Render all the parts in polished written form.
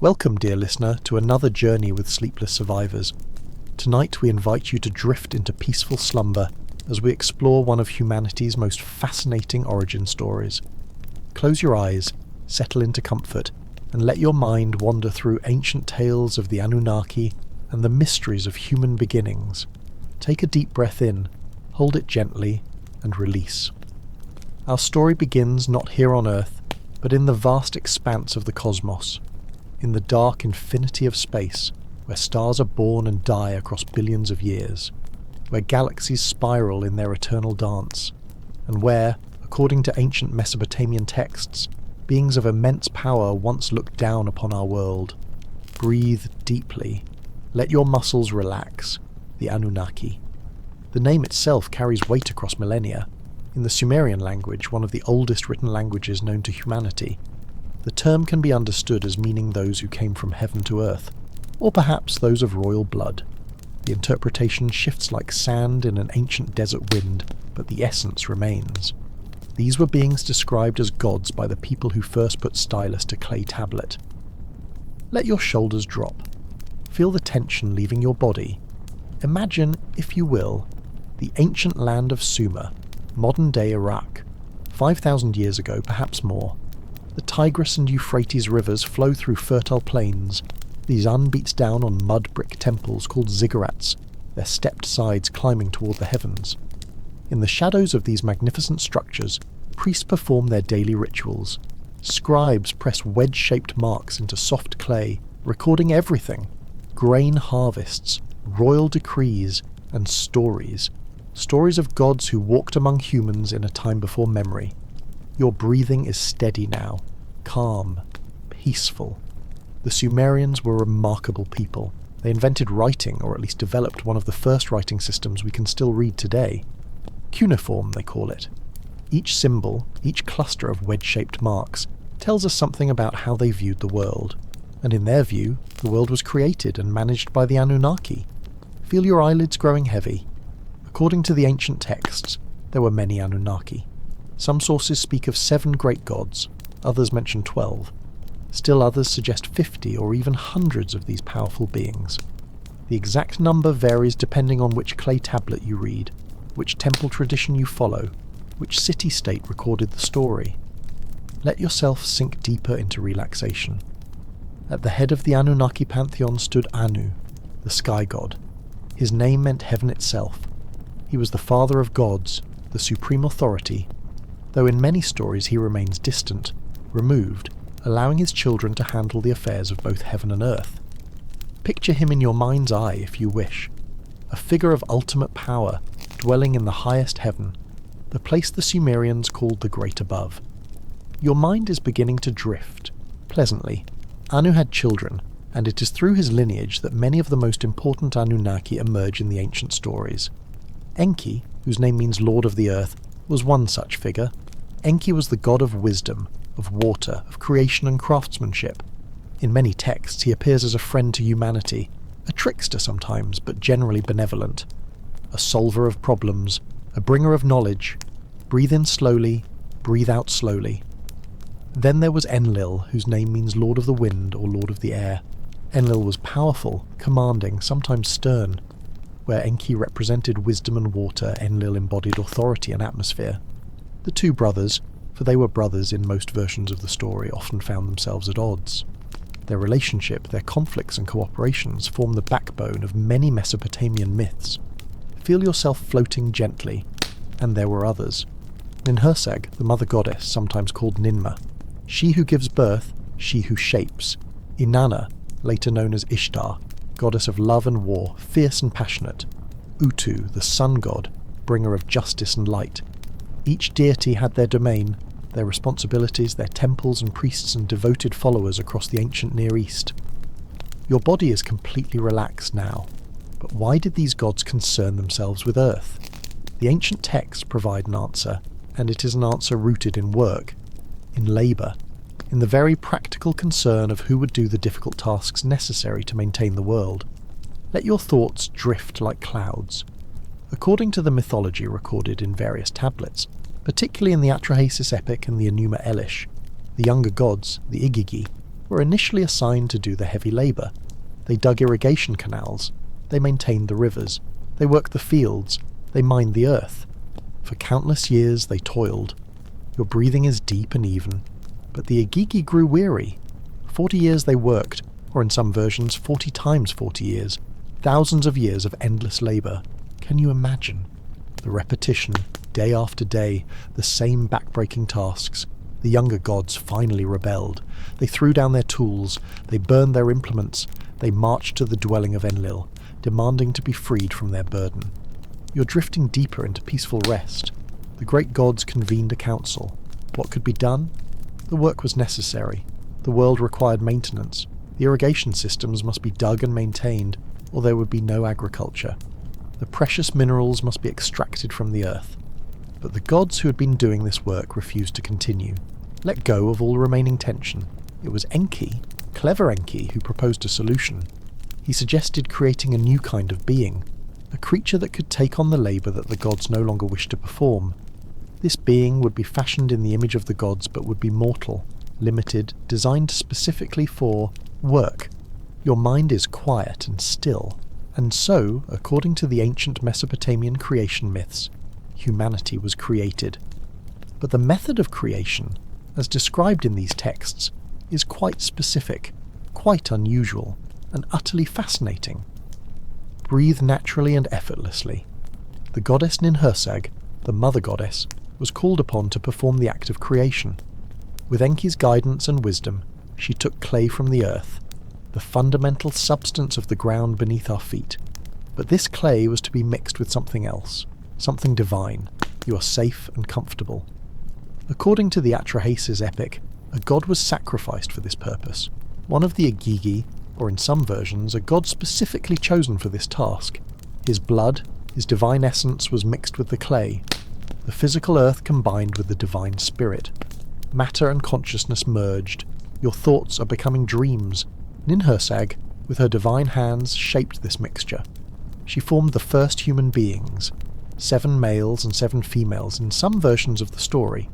Welcome, dear listener, to another journey with sleepless survivors. Tonight we invite you to drift into peaceful slumber as we explore one of humanity's most fascinating origin stories. Close your eyes, settle into comfort, and let your mind wander through ancient tales of the Anunnaki and the mysteries of human beginnings. Take a deep breath in, hold it gently, and release. Our story begins not here on Earth, but in the vast expanse of the cosmos, in the dark infinity of space, where stars are born and die across billions of years, where galaxies spiral in their eternal dance, and where, according to ancient Mesopotamian texts, beings of immense power once looked down upon our world. Breathe deeply. Let your muscles relax. The Anunnaki. The name itself carries weight across millennia. In the Sumerian language, one of the oldest written languages known to humanity, the term can be understood as meaning those who came from heaven to earth, or perhaps those of royal blood. The interpretation shifts like sand in an ancient desert wind, but the essence remains. These were beings described as gods by the people who first put stylus to clay tablet. Let your shoulders drop. Feel the tension leaving your body. Imagine, if you will, the ancient land of Sumer, modern-day Iraq, 5,000 years ago, perhaps more. The Tigris and Euphrates rivers flow through fertile plains. The sun beats down on mud-brick temples called ziggurats, their stepped sides climbing toward the heavens. In the shadows of these magnificent structures, priests perform their daily rituals. Scribes press wedge-shaped marks into soft clay, recording everything: grain harvests, royal decrees, and stories. Stories of gods who walked among humans in a time before memory. Your breathing is steady now, calm, peaceful. The Sumerians were a remarkable people. They invented writing, or at least developed one of the first writing systems we can still read today. Cuneiform, they call it. Each symbol, each cluster of wedge-shaped marks, tells us something about how they viewed the world. And in their view, the world was created and managed by the Anunnaki. Feel your eyelids growing heavy. According to the ancient texts, there were many Anunnaki. Some sources speak of 7 great gods, others mention 12. Still others suggest 50 or even hundreds of these powerful beings. The exact number varies depending on which clay tablet you read, which temple tradition you follow, which city-state recorded the story. Let yourself sink deeper into relaxation. At the head of the Anunnaki pantheon stood Anu, the sky god. His name meant heaven itself. He was the father of gods, the supreme authority, though in many stories he remains distant, removed, allowing his children to handle the affairs of both heaven and earth. Picture him in your mind's eye if you wish, a figure of ultimate power, dwelling in the highest heaven, the place the Sumerians called the Great Above. Your mind is beginning to drift, pleasantly. Anu had children, and it is through his lineage that many of the most important Anunnaki emerge in the ancient stories. Enki, whose name means Lord of the Earth, was one such figure. Enki was the god of wisdom, of water, of creation and craftsmanship. In many texts he appears as a friend to humanity, a trickster sometimes, but generally benevolent. A solver of problems, a bringer of knowledge. Breathe in slowly, breathe out slowly. Then there was Enlil, whose name means Lord of the Wind or Lord of the Air. Enlil was powerful, commanding, sometimes stern. Where Enki represented wisdom and water, Enlil embodied authority and atmosphere. The two brothers, for they were brothers in most versions of the story, often found themselves at odds. Their relationship, their conflicts and cooperations form the backbone of many Mesopotamian myths. Feel yourself floating gently, and there were others. Ninhursag, the mother goddess, sometimes called Ninma. She who gives birth, she who shapes. Inanna, later known as Ishtar, goddess of love and war, fierce and passionate. Utu, the sun god, bringer of justice and light. Each deity had their domain, their responsibilities, their temples and priests and devoted followers across the ancient Near East. Your body is completely relaxed now, but why did these gods concern themselves with Earth? The ancient texts provide an answer, and it is an answer rooted in work, in labour, in the very practical concern of who would do the difficult tasks necessary to maintain the world. Let your thoughts drift like clouds. According to the mythology recorded in various tablets, particularly in the Atrahasis epic and the Enuma Elish, the younger gods, the Igigi, were initially assigned to do the heavy labour. They dug irrigation canals, they maintained the rivers, they worked the fields, they mined the earth. For countless years they toiled. Your breathing is deep and even. But the Igigi grew weary. 40 years they worked, or in some versions 40 times 40 years. Thousands of years of endless labour. Can you imagine? The repetition, day after day, the same back-breaking tasks. The younger gods finally rebelled. They threw down their tools, they burned their implements, they marched to the dwelling of Enlil, demanding to be freed from their burden. You're drifting deeper into peaceful rest. The great gods convened a council. What could be done? The work was necessary. The world required maintenance. The irrigation systems must be dug and maintained, or there would be no agriculture. The precious minerals must be extracted from the earth. But the gods who had been doing this work refused to continue. Let go of all remaining tension. It was Enki, clever Enki, who proposed a solution. He suggested creating a new kind of being, a creature that could take on the labour that the gods no longer wished to perform. This being would be fashioned in the image of the gods but would be mortal, limited, designed specifically for work. Your mind is quiet and still, and so, according to the ancient Mesopotamian creation myths, humanity was created. But the method of creation, as described in these texts, is quite specific, quite unusual, and utterly fascinating. Breathe naturally and effortlessly. The goddess Ninhursag, the mother goddess, was called upon to perform the act of creation. With Enki's guidance and wisdom, she took clay from the earth, the fundamental substance of the ground beneath our feet. But this clay was to be mixed with something else, something divine. You are safe and comfortable. According to the Atrahasis epic, a god was sacrificed for this purpose. One of the Igigi, or in some versions, a god specifically chosen for this task. His blood, his divine essence, was mixed with the clay. The physical earth combined with the divine spirit. Matter and consciousness merged. Your thoughts are becoming dreams. Ninhursag, with her divine hands, shaped this mixture. She formed the first human beings, 7 males and 7 females in some versions of the story.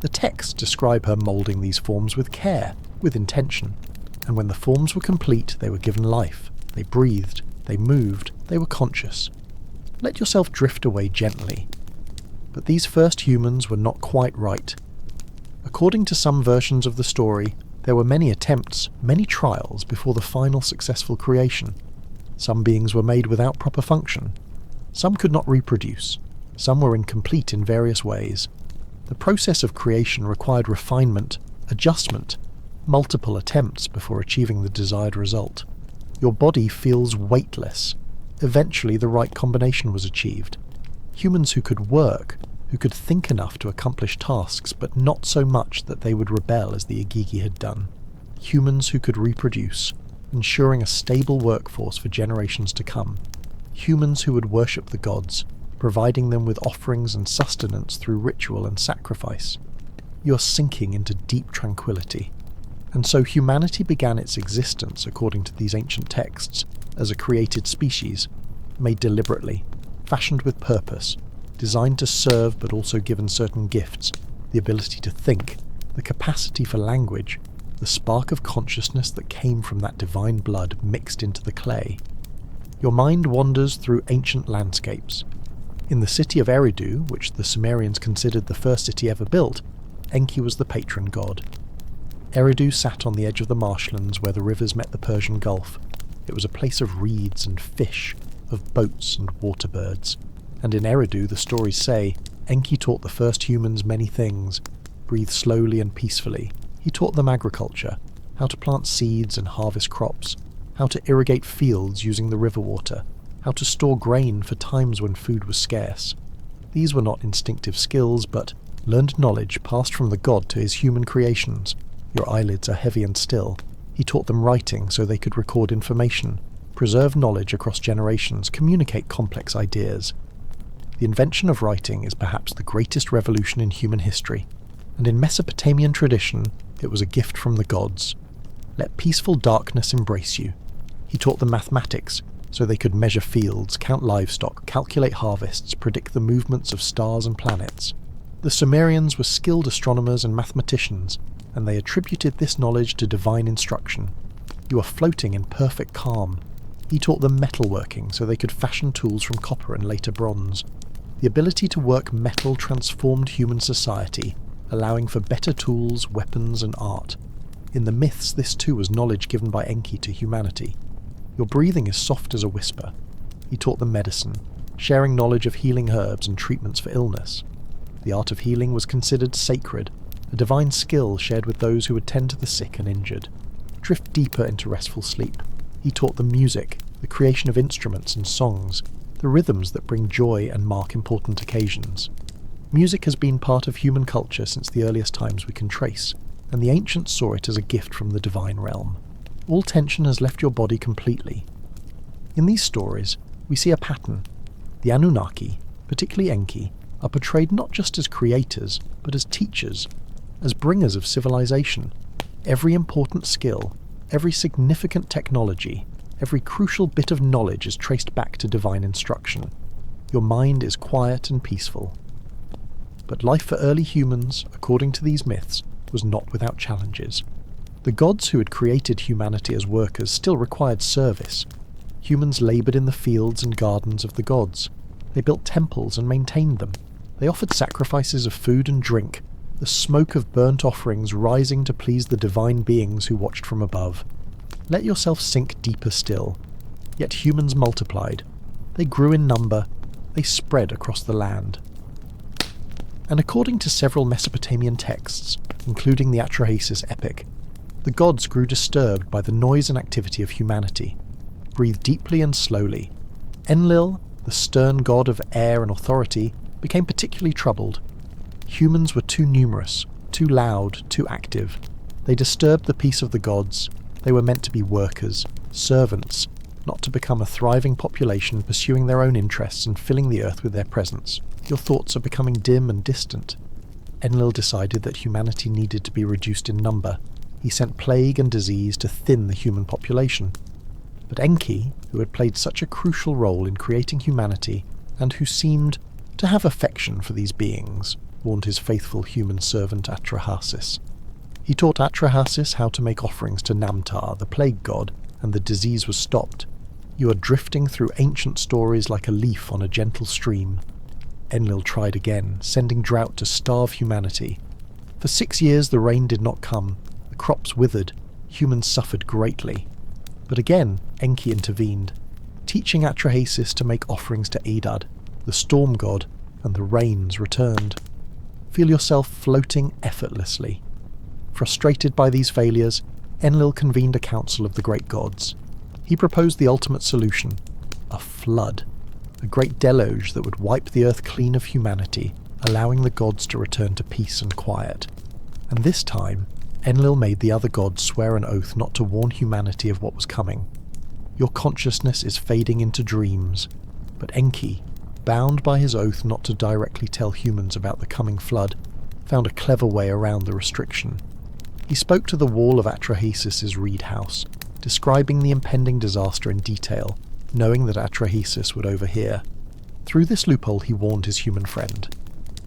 The texts describe her moulding these forms with care, with intention, and when the forms were complete, they were given life. They breathed, they moved, they were conscious. Let yourself drift away gently. But these first humans were not quite right. According to some versions of the story, there were many attempts, many trials before the final successful creation. Some beings were made without proper function. Some could not reproduce. Some were incomplete in various ways. The process of creation required refinement, adjustment, multiple attempts before achieving the desired result. Your body feels weightless. Eventually the right combination was achieved. Humans who could work, who could think enough to accomplish tasks, but not so much that they would rebel as the Igigi had done. Humans who could reproduce, ensuring a stable workforce for generations to come. Humans who would worship the gods, providing them with offerings and sustenance through ritual and sacrifice. You are sinking into deep tranquility. And so humanity began its existence, according to these ancient texts, as a created species, made deliberately, fashioned with purpose, designed to serve but also given certain gifts, the ability to think, the capacity for language, the spark of consciousness that came from that divine blood mixed into the clay. Your mind wanders through ancient landscapes. In the city of Eridu, which the Sumerians considered the first city ever built, Enki was the patron god. Eridu sat on the edge of the marshlands where the rivers met the Persian Gulf. It was a place of reeds and fish, of boats and water birds. And in Eridu, the stories say, Enki taught the first humans many things. Breathe slowly and peacefully. He taught them agriculture, how to plant seeds and harvest crops, how to irrigate fields using the river water, how to store grain for times when food was scarce. These were not instinctive skills, but learned knowledge passed from the god to his human creations. Your eyelids are heavy and still. He taught them writing so they could record information, preserve knowledge across generations, communicate complex ideas. The invention of writing is perhaps the greatest revolution in human history, and in Mesopotamian tradition, it was a gift from the gods. Let peaceful darkness embrace you. He taught them mathematics, so they could measure fields, count livestock, calculate harvests, predict the movements of stars and planets. The Sumerians were skilled astronomers and mathematicians. and they attributed this knowledge to divine instruction. You are floating in perfect calm. He taught them metalworking so they could fashion tools from copper and later bronze. The ability to work metal transformed human society, allowing for better tools, weapons, and art. In the myths, this too was knowledge given by Enki to humanity. Your breathing is soft as a whisper. He taught them medicine, sharing knowledge of healing herbs and treatments for illness. The art of healing was considered sacred, a divine skill shared with those who would tend to the sick and injured. Drift deeper into restful sleep. He taught them music, the creation of instruments and songs, the rhythms that bring joy and mark important occasions. Music has been part of human culture since the earliest times we can trace, and the ancients saw it as a gift from the divine realm. All tension has left your body completely. In these stories, we see a pattern. The Anunnaki, particularly Enki, are portrayed not just as creators, but as teachers, as bringers of civilization. Every important skill, every significant technology, every crucial bit of knowledge is traced back to divine instruction. Your mind is quiet and peaceful. But life for early humans, according to these myths, was not without challenges. The gods who had created humanity as workers still required service. Humans laboured in the fields and gardens of the gods. They built temples and maintained them. They offered sacrifices of food and drink, the smoke of burnt offerings rising to please the divine beings who watched from above. Let yourself sink deeper still. Yet humans multiplied. They grew in number. They spread across the land. And according to several Mesopotamian texts, including the Atrahasis epic, the gods grew disturbed by the noise and activity of humanity. Breathe deeply and slowly. Enlil, the stern god of air and authority, became particularly troubled. Humans were too numerous, too loud, too active. They disturbed the peace of the gods. They were meant to be workers, servants, not to become a thriving population pursuing their own interests and filling the earth with their presence. Your thoughts are becoming dim and distant. Enlil decided that humanity needed to be reduced in number. He sent plague and disease to thin the human population. But Enki, who had played such a crucial role in creating humanity, and who seemed to have affection for these beings, warned his faithful human servant Atrahasis. He taught Atrahasis how to make offerings to Namtar, the plague god, and the disease was stopped. You are drifting through ancient stories like a leaf on a gentle stream. Enlil tried again, sending drought to starve humanity. For 6 years the rain did not come, the crops withered, humans suffered greatly. But again Enki intervened, teaching Atrahasis to make offerings to Adad, the storm god, and the rains returned. Feel yourself floating effortlessly. Frustrated by these failures, Enlil convened a council of the great gods. He proposed the ultimate solution, a flood, a great deluge that would wipe the earth clean of humanity, allowing the gods to return to peace and quiet. And this time, Enlil made the other gods swear an oath not to warn humanity of what was coming. Your consciousness is fading into dreams, but Enki, bound by his oath not to directly tell humans about the coming flood, found a clever way around the restriction. He spoke to the wall of Atrahasis' reed house, describing the impending disaster in detail, knowing that Atrahasis would overhear. Through this loophole he warned his human friend,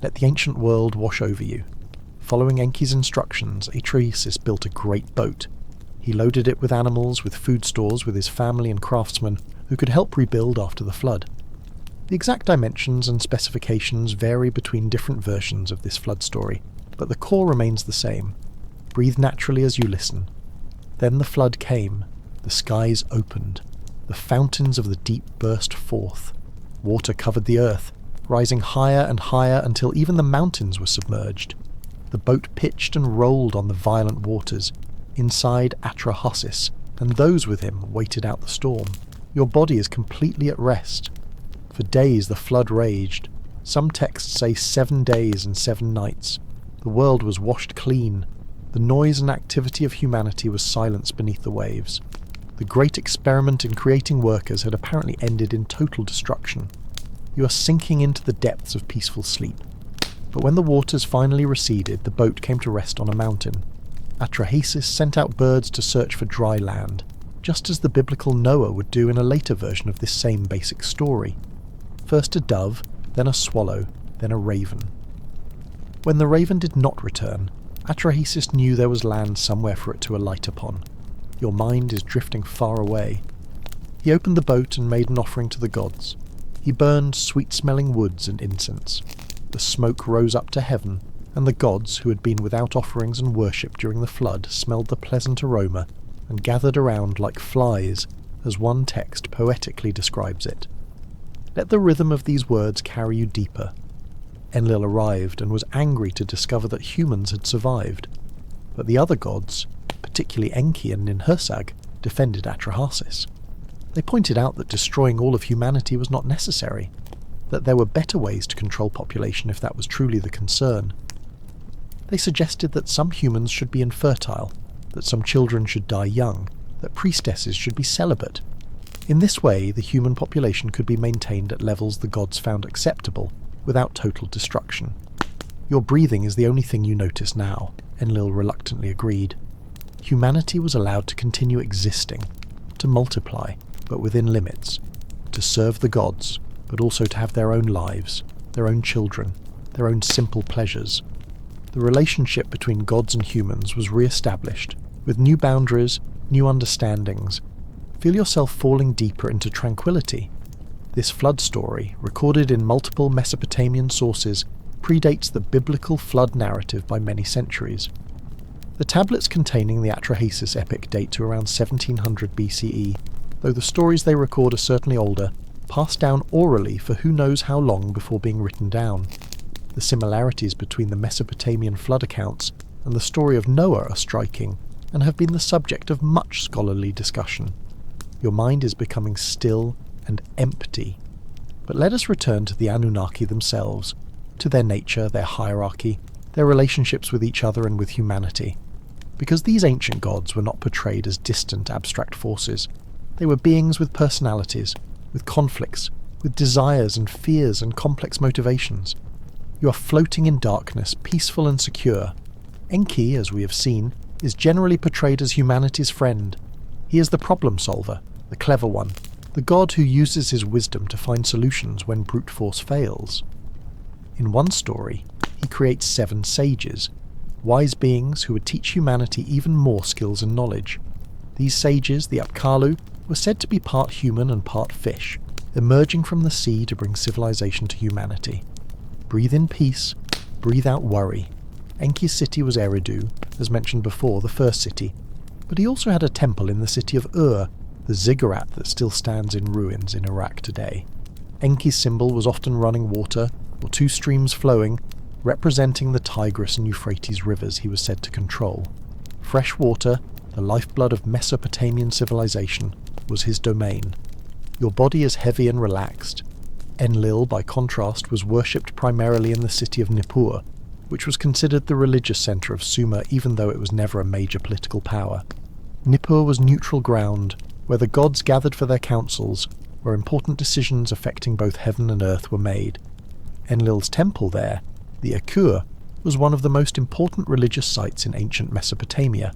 "Let the ancient world wash over you." Following Enki's instructions, Atrahasis built a great boat. He loaded it with animals, with food stores, with his family and craftsmen, who could help rebuild after the flood. The exact dimensions and specifications vary between different versions of this flood story, but the core remains the same. Breathe naturally as you listen. Then the flood came, the skies opened, the fountains of the deep burst forth. Water covered the earth, rising higher and higher until even the mountains were submerged. The boat pitched and rolled on the violent waters. Inside, Atrahasis, and those with him, waited out the storm. Your body is completely at rest. For days the flood raged. Some texts say 7 days and 7 nights. The world was washed clean. The noise and activity of humanity was silenced beneath the waves. The great experiment in creating workers had apparently ended in total destruction. You are sinking into the depths of peaceful sleep. But when the waters finally receded, the boat came to rest on a mountain. Atrahasis sent out birds to search for dry land, just as the biblical Noah would do in a later version of this same basic story. First a dove, then a swallow, then a raven. When the raven did not return, Atrahasis knew there was land somewhere for it to alight upon. Your mind is drifting far away. He opened the boat and made an offering to the gods. He burned sweet-smelling woods and incense. The smoke rose up to heaven, and the gods, who had been without offerings and worship during the flood, smelled the pleasant aroma and gathered around like flies, as one text poetically describes it. Let the rhythm of these words carry you deeper. Enlil arrived and was angry to discover that humans had survived, but the other gods, particularly Enki and Ninhursag, defended Atrahasis. They pointed out that destroying all of humanity was not necessary, that there were better ways to control population if that was truly the concern. They suggested that some humans should be infertile, that some children should die young, that priestesses should be celibate. In this way, the human population could be maintained at levels the gods found acceptable, without total destruction. Your breathing is the only thing you notice now, Enlil reluctantly agreed. Humanity was allowed to continue existing, to multiply, but within limits, to serve the gods, but also to have their own lives, their own children, their own simple pleasures. The relationship between gods and humans was re-established, with new boundaries, new understandings. Feel yourself falling deeper into tranquility. This flood story, recorded in multiple Mesopotamian sources, predates the biblical flood narrative by many centuries. The tablets containing the Atrahasis epic date to around 1700 BCE, though the stories they record are certainly older, passed down orally for who knows how long before being written down. The similarities between the Mesopotamian flood accounts and the story of Noah are striking, and have been the subject of much scholarly discussion. Your mind is becoming still and empty. But let us return to the Anunnaki themselves, to their nature, their hierarchy, their relationships with each other and with humanity. Because these ancient gods were not portrayed as distant abstract forces. They were beings with personalities, with conflicts, with desires and fears and complex motivations. You are floating in darkness, peaceful and secure. Enki, as we have seen, is generally portrayed as humanity's friend. He is the problem solver, the clever one, the god who uses his wisdom to find solutions when brute force fails. In one story, he creates 7 sages, wise beings who would teach humanity even more skills and knowledge. These sages, the Apkallu, were said to be part human and part fish, emerging from the sea to bring civilization to humanity. Breathe in peace, breathe out worry. Enki's city was Eridu, as mentioned before, the first city, but he also had a temple in the city of Ur, the ziggurat that still stands in ruins in Iraq today. Enki's symbol was often running water, or 2 streams flowing, representing the Tigris and Euphrates rivers he was said to control. Fresh water, the lifeblood of Mesopotamian civilization, was his domain. Your body is heavy and relaxed. Enlil, by contrast, was worshipped primarily in the city of Nippur, which was considered the religious centre of Sumer even though it was never a major political power. Nippur was neutral ground, where the gods gathered for their councils, where important decisions affecting both heaven and earth were made. Enlil's temple there, the Akur, was one of the most important religious sites in ancient Mesopotamia.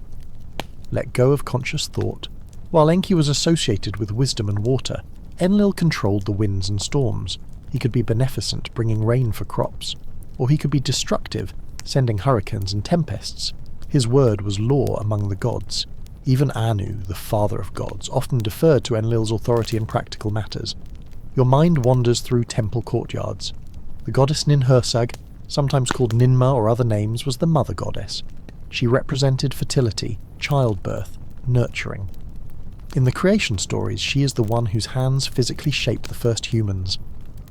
Let go of conscious thought. While Enki was associated with wisdom and water, Enlil controlled the winds and storms. He could be beneficent, bringing rain for crops, or he could be destructive, sending hurricanes and tempests. His word was law among the gods. Even Anu, the father of gods, often deferred to Enlil's authority in practical matters. Your mind wanders through temple courtyards. The goddess Ninhursag, sometimes called Ninma or other names, was the mother goddess. She represented fertility, childbirth, nurturing. In the creation stories, she is the one whose hands physically shape the first humans.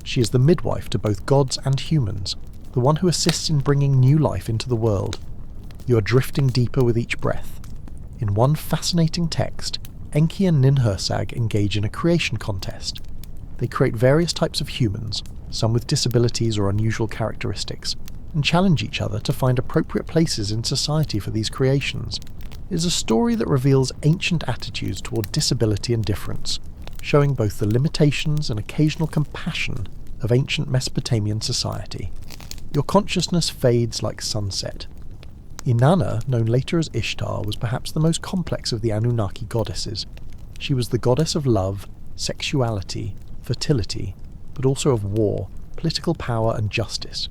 She is the midwife to both gods and humans, the one who assists in bringing new life into the world. You are drifting deeper with each breath. In one fascinating text, Enki and Ninhursag engage in a creation contest. They create various types of humans, some with disabilities or unusual characteristics, and challenge each other to find appropriate places in society for these creations. It is a story that reveals ancient attitudes toward disability and difference, showing both the limitations and occasional compassion of ancient Mesopotamian society. Your consciousness fades like sunset. Inanna, known later as Ishtar, was perhaps the most complex of the Anunnaki goddesses. She was the goddess of love, sexuality, fertility, but also of war, political power and justice.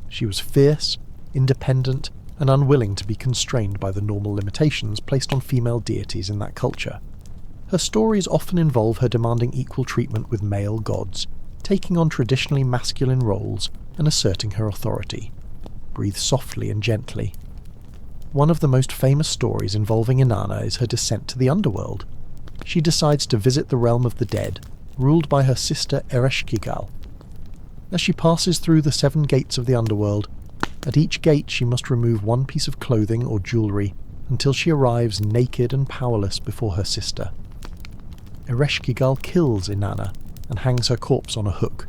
She was fierce, independent, and unwilling to be constrained by the normal limitations placed on female deities in that culture. Her stories often involve her demanding equal treatment with male gods, taking on traditionally masculine roles and asserting her authority. Breathe softly and gently. One of the most famous stories involving Inanna is her descent to the underworld. She decides to visit the realm of the dead, ruled by her sister Ereshkigal. As she passes through the 7 gates of the underworld, at each gate she must remove one piece of clothing or jewellery until she arrives naked and powerless before her sister. Ereshkigal kills Inanna and hangs her corpse on a hook.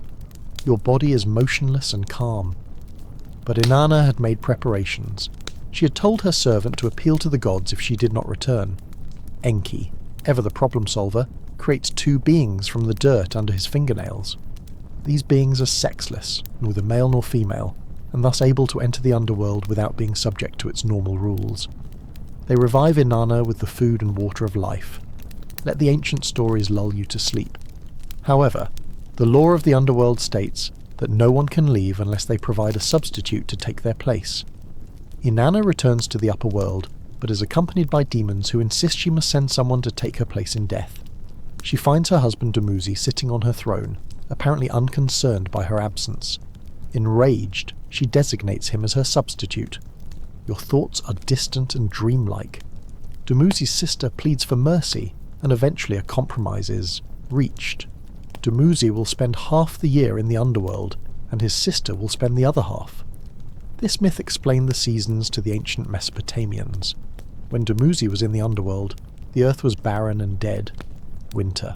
Your body is motionless and calm. But Inanna had made preparations. She had told her servant to appeal to the gods if she did not return. Enki, ever the problem solver, creates 2 beings from the dirt under his fingernails. These beings are sexless, neither male nor female, and thus able to enter the underworld without being subject to its normal rules. They revive Inanna with the food and water of life. Let the ancient stories lull you to sleep. However, the law of the underworld states that no one can leave unless they provide a substitute to take their place. Inanna returns to the upper world, but is accompanied by demons who insist she must send someone to take her place in death. She finds her husband Dumuzi sitting on her throne, apparently unconcerned by her absence. Enraged, she designates him as her substitute. Your thoughts are distant and dreamlike. Dumuzi's sister pleads for mercy, and eventually a compromise is reached. Dumuzi will spend half the year in the underworld, and his sister will spend the other half. This myth explained the seasons to the ancient Mesopotamians. When Dumuzi was in the underworld, the earth was barren and dead. Winter.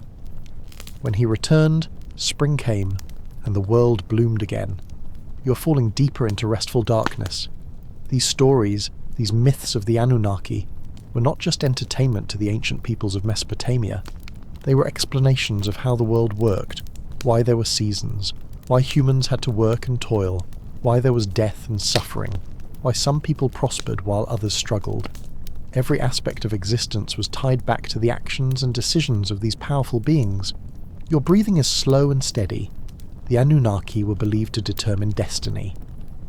When he returned, spring came, and the world bloomed again. You are falling deeper into restful darkness. These stories, these myths of the Anunnaki, were not just entertainment to the ancient peoples of Mesopotamia. They were explanations of how the world worked, why there were seasons, why humans had to work and toil, why there was death and suffering, why some people prospered while others struggled. Every aspect of existence was tied back to the actions and decisions of these powerful beings. Your breathing is slow and steady. The Anunnaki were believed to determine destiny.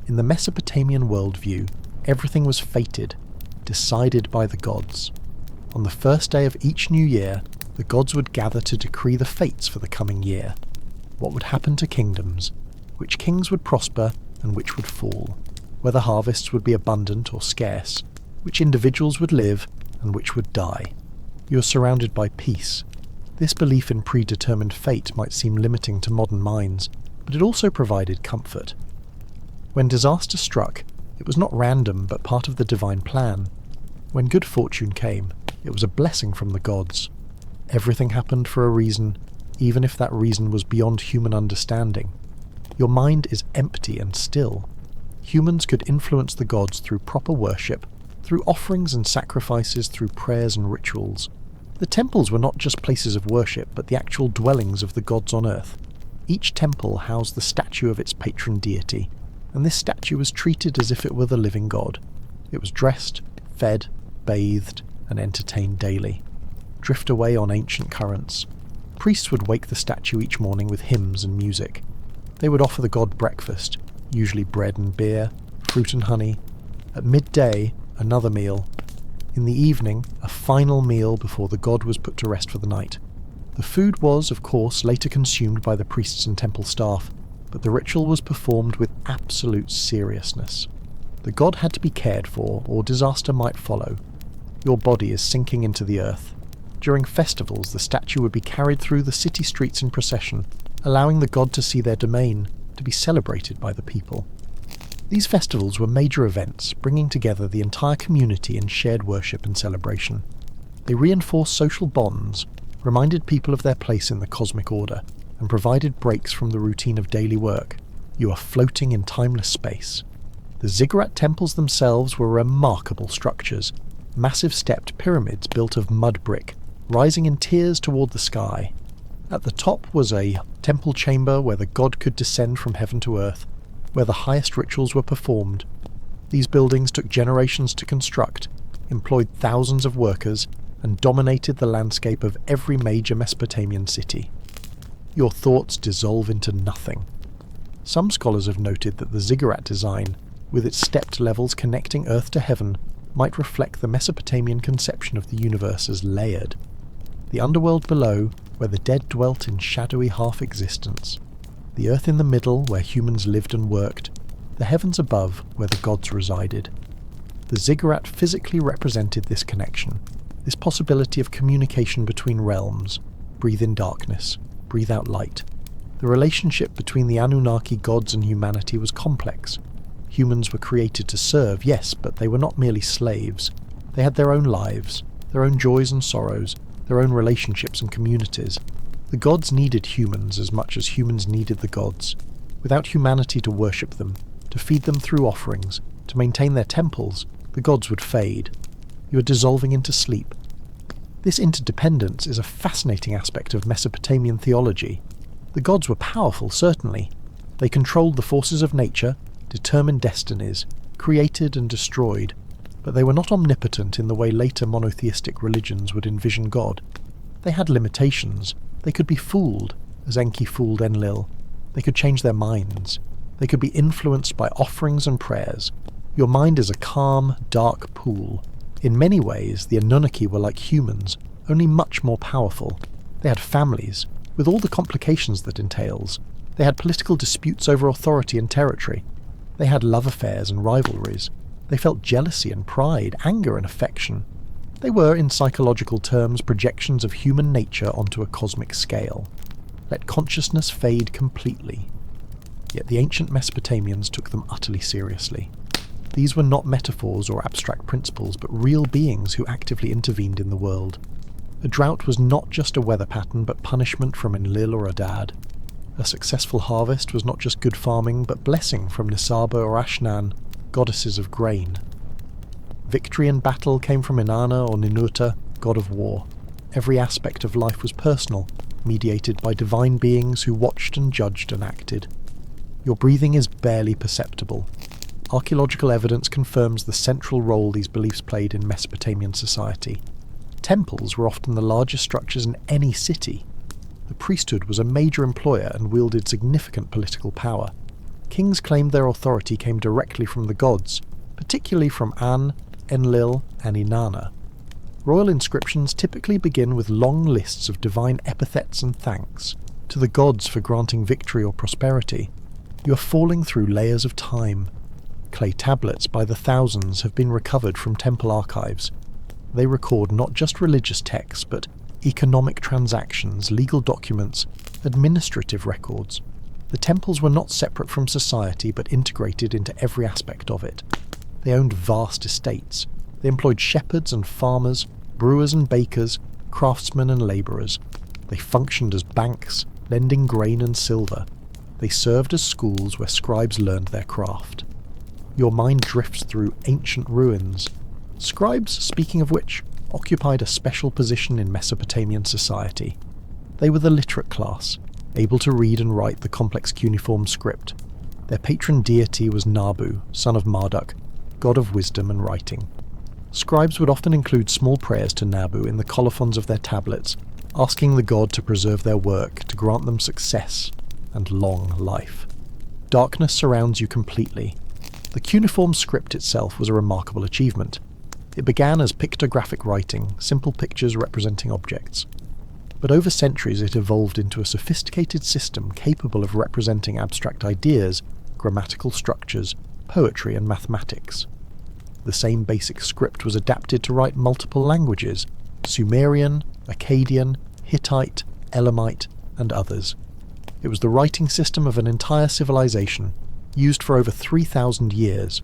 In the Mesopotamian worldview, everything was fated, decided by the gods. On the first day of each new year, the gods would gather to decree the fates for the coming year. What would happen to kingdoms, which kings would prosper and which would fall, whether harvests would be abundant or scarce, which individuals would live and which would die. You are surrounded by peace. This belief in predetermined fate might seem limiting to modern minds, but it also provided comfort. When disaster struck, it was not random but part of the divine plan. When good fortune came, it was a blessing from the gods. Everything happened for a reason, even if that reason was beyond human understanding. Your mind is empty and still. Humans could influence the gods through proper worship, through offerings and sacrifices, through prayers and rituals. The temples were not just places of worship, but the actual dwellings of the gods on earth. Each temple housed the statue of its patron deity, and this statue was treated as if it were the living god. It was dressed, fed, bathed, and entertained daily. Drift away on ancient currents. Priests would wake the statue each morning with hymns and music. They would offer the god breakfast, usually bread and beer, fruit and honey. At midday, another meal. In the evening, a final meal before the god was put to rest for the night. The food was, of course, later consumed by the priests and temple staff, but the ritual was performed with absolute seriousness. The god had to be cared for, or disaster might follow. Your body is sinking into the earth. During festivals, the statue would be carried through the city streets in procession, allowing the god to see their domain, to be celebrated by the people. These festivals were major events, bringing together the entire community in shared worship and celebration. They reinforced social bonds, reminded people of their place in the cosmic order, and provided breaks from the routine of daily work. You are floating in timeless space. The ziggurat temples themselves were remarkable structures, massive stepped pyramids built of mud brick, rising in tiers toward the sky. At the top was a temple chamber where the god could descend from heaven to earth, where the highest rituals were performed. These buildings took generations to construct, employed thousands of workers, and dominated the landscape of every major Mesopotamian city. Your thoughts dissolve into nothing. Some scholars have noted that the ziggurat design with its stepped levels connecting Earth to heaven, might reflect the Mesopotamian conception of the universe as layered. The underworld below, where the dead dwelt in shadowy half-existence. The earth in the middle, where humans lived and worked. The heavens above, where the gods resided. The ziggurat physically represented this connection, this possibility of communication between realms. Breathe in darkness, breathe out light. The relationship between the Anunnaki gods and humanity was complex. Humans were created to serve, yes, but they were not merely slaves. They had their own lives, their own joys and sorrows, their own relationships and communities. The gods needed humans as much as humans needed the gods. Without humanity to worship them, to feed them through offerings, to maintain their temples, the gods would fade. You are dissolving into sleep. This interdependence is a fascinating aspect of Mesopotamian theology. The gods were powerful, certainly. They controlled the forces of nature, determined destinies, created and destroyed, but they were not omnipotent in the way later monotheistic religions would envision God. They had limitations. They could be fooled, as Enki fooled Enlil. They could change their minds. They could be influenced by offerings and prayers. Your mind is a calm, dark pool. In many ways, the Anunnaki were like humans, only much more powerful. They had families, with all the complications that entails. They had political disputes over authority and territory. They had love affairs and rivalries. They felt jealousy and pride, anger and affection. They were, in psychological terms, projections of human nature onto a cosmic scale. Let consciousness fade completely. Yet the ancient Mesopotamians took them utterly seriously. These were not metaphors or abstract principles, but real beings who actively intervened in the world. A drought was not just a weather pattern, but punishment from Enlil or Adad. A successful harvest was not just good farming, but blessing from Nisaba or Ashnan, goddesses of grain. Victory in battle came from Inanna or Ninurta, god of war. Every aspect of life was personal, mediated by divine beings who watched and judged and acted. Your breathing is barely perceptible. Archaeological evidence confirms the central role these beliefs played in Mesopotamian society. Temples were often the largest structures in any city. The priesthood was a major employer and wielded significant political power. Kings claimed their authority came directly from the gods, particularly from An, Enlil, and Inanna. Royal inscriptions typically begin with long lists of divine epithets and thanks, to the gods for granting victory or prosperity. You are falling through layers of time. Clay tablets by the thousands have been recovered from temple archives. They record not just religious texts, but economic transactions, legal documents, administrative records. The temples were not separate from society, but integrated into every aspect of it. They owned vast estates. They employed shepherds and farmers, brewers and bakers, craftsmen and labourers. They functioned as banks, lending grain and silver. They served as schools where scribes learned their craft. Your mind drifts through ancient ruins. Scribes, speaking of which, occupied a special position in Mesopotamian society. They were the literate class, able to read and write the complex cuneiform script. Their patron deity was Nabu, son of Marduk, god of wisdom and writing. Scribes would often include small prayers to Nabu in the colophons of their tablets, asking the god to preserve their work, to grant them success and long life. Darkness surrounds you completely. The cuneiform script itself was a remarkable achievement. It began as pictographic writing, simple pictures representing objects. But over centuries it evolved into a sophisticated system capable of representing abstract ideas, grammatical structures, poetry and mathematics. The same basic script was adapted to write multiple languages: Sumerian, Akkadian, Hittite, Elamite, and others. It was the writing system of an entire civilization, used for over 3,000 years.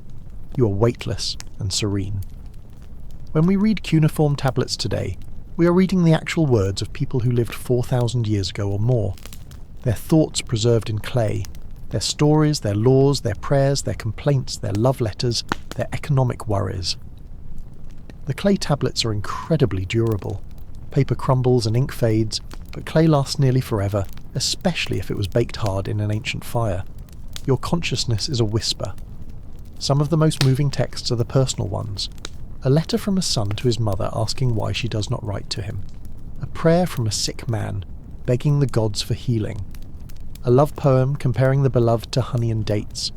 You are weightless and serene. When we read cuneiform tablets today, we are reading the actual words of people who lived 4,000 years ago or more. Their thoughts preserved in clay, their stories, their laws, their prayers, their complaints, their love letters, their economic worries. The clay tablets are incredibly durable. Paper crumbles and ink fades, but clay lasts nearly forever, especially if it was baked hard in an ancient fire. Your consciousness is a whisper. Some of the most moving texts are the personal ones. A letter from a son to his mother asking why she does not write to him. A prayer from a sick man, begging the gods for healing. A love poem comparing the beloved to honey and dates.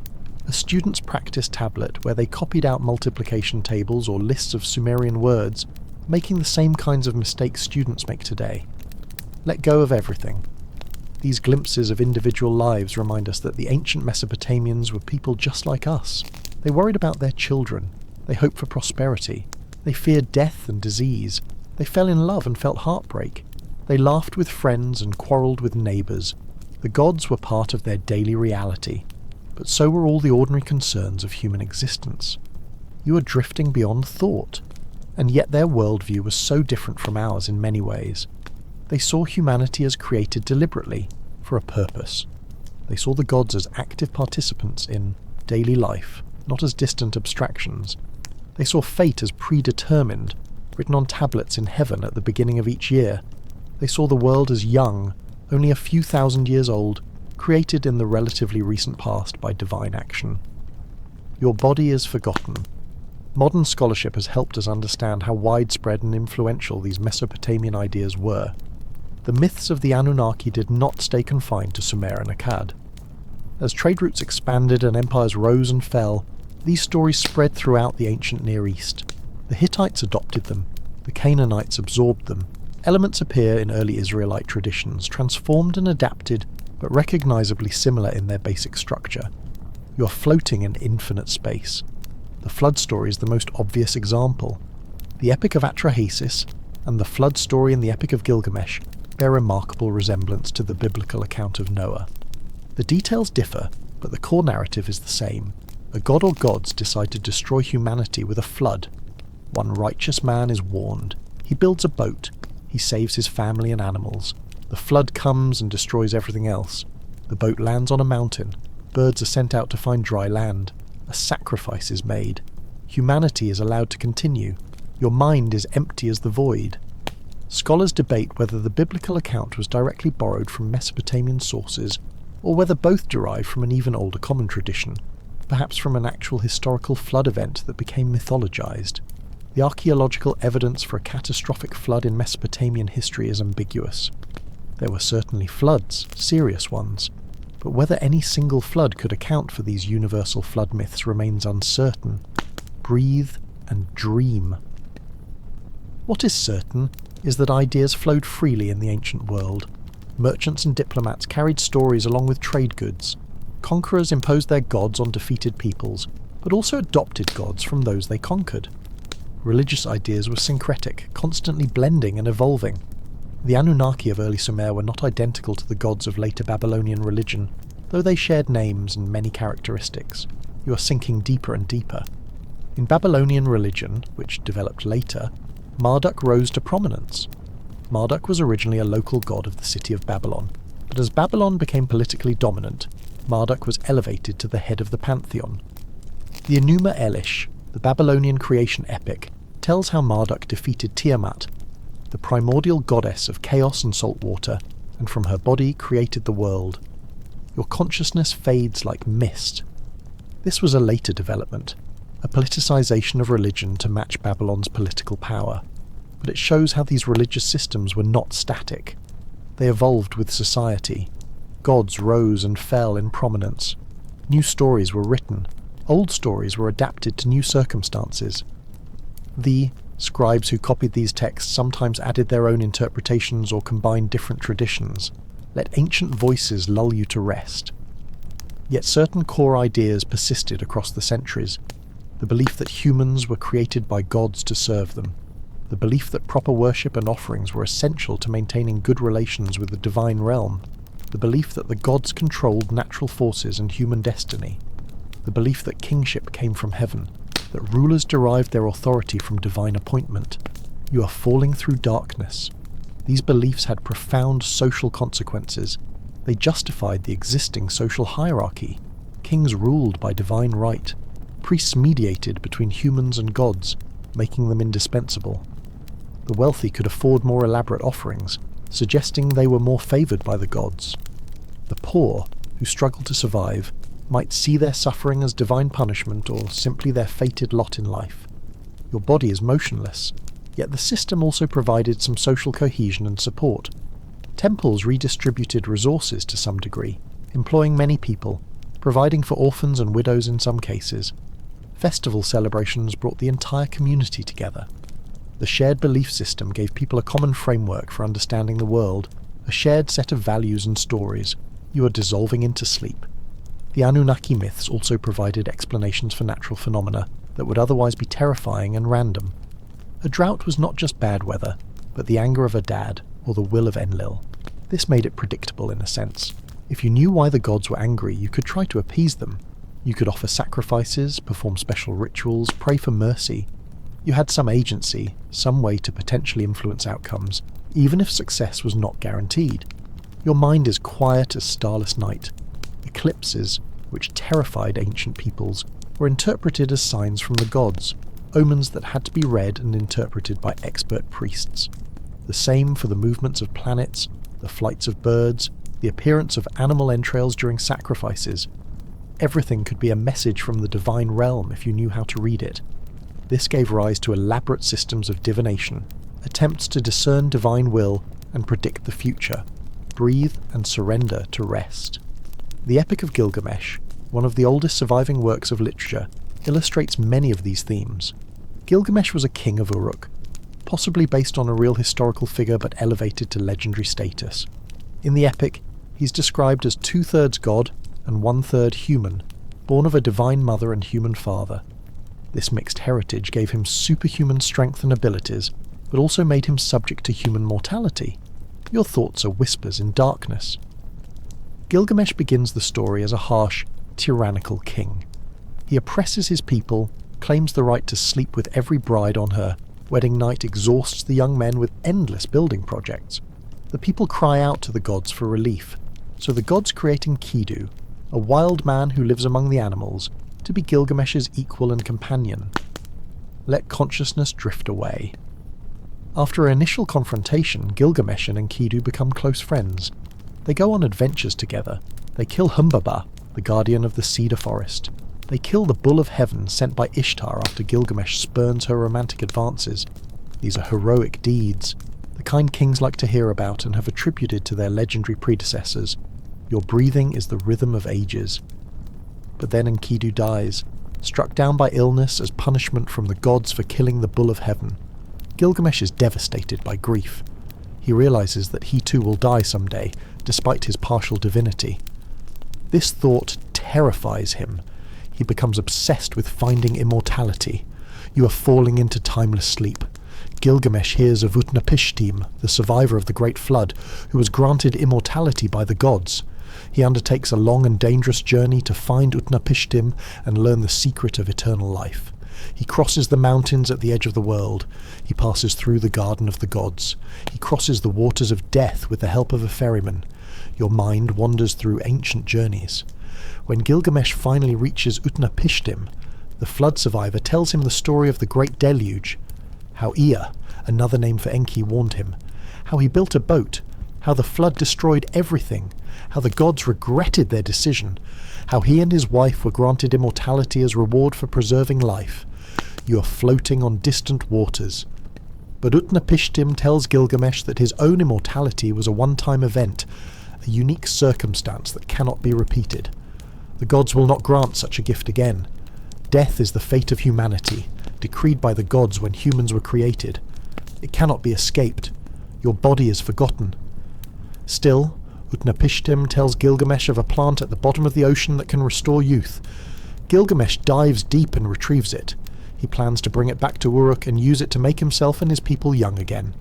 a student's practice tablet where they copied out multiplication tables or lists of Sumerian words, making the same kinds of mistakes students make today. Let go of everything. These glimpses of individual lives remind us that the ancient Mesopotamians were people just like us. They worried about their children. They hoped for prosperity. They feared death and disease. They fell in love and felt heartbreak. They laughed with friends and quarrelled with neighbours. The gods were part of their daily reality, but so were all the ordinary concerns of human existence. You are drifting beyond thought, and yet their worldview was so different from ours in many ways. They saw humanity as created deliberately, for a purpose. They saw the gods as active participants in daily life, not as distant abstractions. They saw fate as predetermined, written on tablets in heaven at the beginning of each year. They saw the world as young, only a few thousand years old, created in the relatively recent past by divine action. Your body is forgotten. Modern scholarship has helped us understand how widespread and influential these Mesopotamian ideas were. The myths of the Anunnaki did not stay confined to Sumer and Akkad. As trade routes expanded and empires rose and fell, these stories spread throughout the ancient Near East. The Hittites adopted them, the Canaanites absorbed them. Elements appear in early Israelite traditions, transformed and adapted, but recognisably similar in their basic structure. You are floating in infinite space. The flood story is the most obvious example. The Epic of Atrahasis and the flood story in the Epic of Gilgamesh bear remarkable resemblance to the biblical account of Noah. The details differ, but the core narrative is the same. A god or gods decide to destroy humanity with a flood. One righteous man is warned. He builds a boat. He saves his family and animals. The flood comes and destroys everything else. The boat lands on a mountain. Birds are sent out to find dry land. A sacrifice is made. Humanity is allowed to continue. Your mind is empty as the void. Scholars debate whether the biblical account was directly borrowed from Mesopotamian sources, or whether both derive from an even older common tradition, perhaps from an actual historical flood event that became mythologized. The archaeological evidence for a catastrophic flood in Mesopotamian history is ambiguous. There were certainly floods, serious ones, but whether any single flood could account for these universal flood myths remains uncertain. Breathe and dream. What is certain is that ideas flowed freely in the ancient world. Merchants and diplomats carried stories along with trade goods. Conquerors imposed their gods on defeated peoples, but also adopted gods from those they conquered. Religious ideas were syncretic, constantly blending and evolving. The Anunnaki of early Sumer were not identical to the gods of later Babylonian religion, though they shared names and many characteristics. You are sinking deeper and deeper. In Babylonian religion, which developed later, Marduk rose to prominence. Marduk was originally a local god of the city of Babylon, but as Babylon became politically dominant, Marduk was elevated to the head of the pantheon. The Enuma Elish, the Babylonian creation epic, tells how Marduk defeated Tiamat, the primordial goddess of chaos and salt water, and from her body created the world. Your consciousness fades like mist. This was a later development, a politicization of religion to match Babylon's political power, but it shows how these religious systems were not static. They evolved with society. Gods rose and fell in prominence. New stories were written. Old stories were adapted to new circumstances. The scribes who copied these texts sometimes added their own interpretations or combined different traditions. Let ancient voices lull you to rest. Yet certain core ideas persisted across the centuries. The belief that humans were created by gods to serve them. The belief that proper worship and offerings were essential to maintaining good relations with the divine realm. The belief that the gods controlled natural forces and human destiny. The belief that kingship came from heaven, that rulers derived their authority from divine appointment. You are falling through darkness. These beliefs had profound social consequences. They justified the existing social hierarchy. Kings ruled by divine right. Priests mediated between humans and gods, making them indispensable. The wealthy could afford more elaborate offerings, suggesting they were more favoured by the gods. The poor, who struggled to survive, might see their suffering as divine punishment or simply their fated lot in life. Your body is motionless, yet the system also provided some social cohesion and support. Temples redistributed resources to some degree, employing many people, providing for orphans and widows in some cases. Festival celebrations brought the entire community together. The shared belief system gave people a common framework for understanding the world, a shared set of values and stories. You are dissolving into sleep. The Anunnaki myths also provided explanations for natural phenomena that would otherwise be terrifying and random. A drought was not just bad weather, but the anger of a dad, or the will of Enlil. This made it predictable in a sense. If you knew why the gods were angry, you could try to appease them. You could offer sacrifices, perform special rituals, pray for mercy. You had some agency, some way to potentially influence outcomes, even if success was not guaranteed. Your mind is quiet as starless night. Eclipses, which terrified ancient peoples, were interpreted as signs from the gods, omens that had to be read and interpreted by expert priests. The same for the movements of planets, the flights of birds, the appearance of animal entrails during sacrifices. Everything could be a message from the divine realm if you knew how to read it. This gave rise to elaborate systems of divination, attempts to discern divine will and predict the future, breathe and surrender to rest. The Epic of Gilgamesh, one of the oldest surviving works of literature, illustrates many of these themes. Gilgamesh was a king of Uruk, possibly based on a real historical figure but elevated to legendary status. In the epic, he's described as 2/3 god and 1/3 human, born of a divine mother and human father. This mixed heritage gave him superhuman strength and abilities, but also made him subject to human mortality. Your thoughts are whispers in darkness. Gilgamesh begins the story as a harsh, tyrannical king. He oppresses his people, claims the right to sleep with every bride on her wedding night, exhausts the young men with endless building projects. The people cry out to the gods for relief, so the gods create Enkidu, a wild man who lives among the animals, to be Gilgamesh's equal and companion. Let consciousness drift away. After an initial confrontation, Gilgamesh and Enkidu become close friends. They go on adventures together. They kill Humbaba, the guardian of the cedar forest. They kill the bull of heaven sent by Ishtar after Gilgamesh spurns her romantic advances. These are heroic deeds, the kind kings like to hear about and have attributed to their legendary predecessors. Your breathing is the rhythm of ages. But then Enkidu dies, struck down by illness as punishment from the gods for killing the bull of heaven. Gilgamesh is devastated by grief. He realizes that he too will die someday, despite his partial divinity. This thought terrifies him. He becomes obsessed with finding immortality. You are falling into timeless sleep. Gilgamesh hears of Utnapishtim, the survivor of the Great Flood, who was granted immortality by the gods. He undertakes a long and dangerous journey to find Utnapishtim and learn the secret of eternal life. He crosses the mountains at the edge of the world. He passes through the garden of the gods. He crosses the waters of death with the help of a ferryman. Your mind wanders through ancient journeys. When Gilgamesh finally reaches Utnapishtim, the flood survivor tells him the story of the Great Deluge, how Ea, another name for Enki, warned him, how he built a boat, how the flood destroyed everything, how the gods regretted their decision, how he and his wife were granted immortality as reward for preserving life. You are floating on distant waters. But Utnapishtim tells Gilgamesh that his own immortality was a one-time event, a unique circumstance that cannot be repeated. The gods will not grant such a gift again. Death is the fate of humanity, decreed by the gods when humans were created. It cannot be escaped. Your body is forgotten. Still, Utnapishtim tells Gilgamesh of a plant at the bottom of the ocean that can restore youth. Gilgamesh dives deep and retrieves it. He plans to bring it back to Uruk and use it to make himself and his people young again.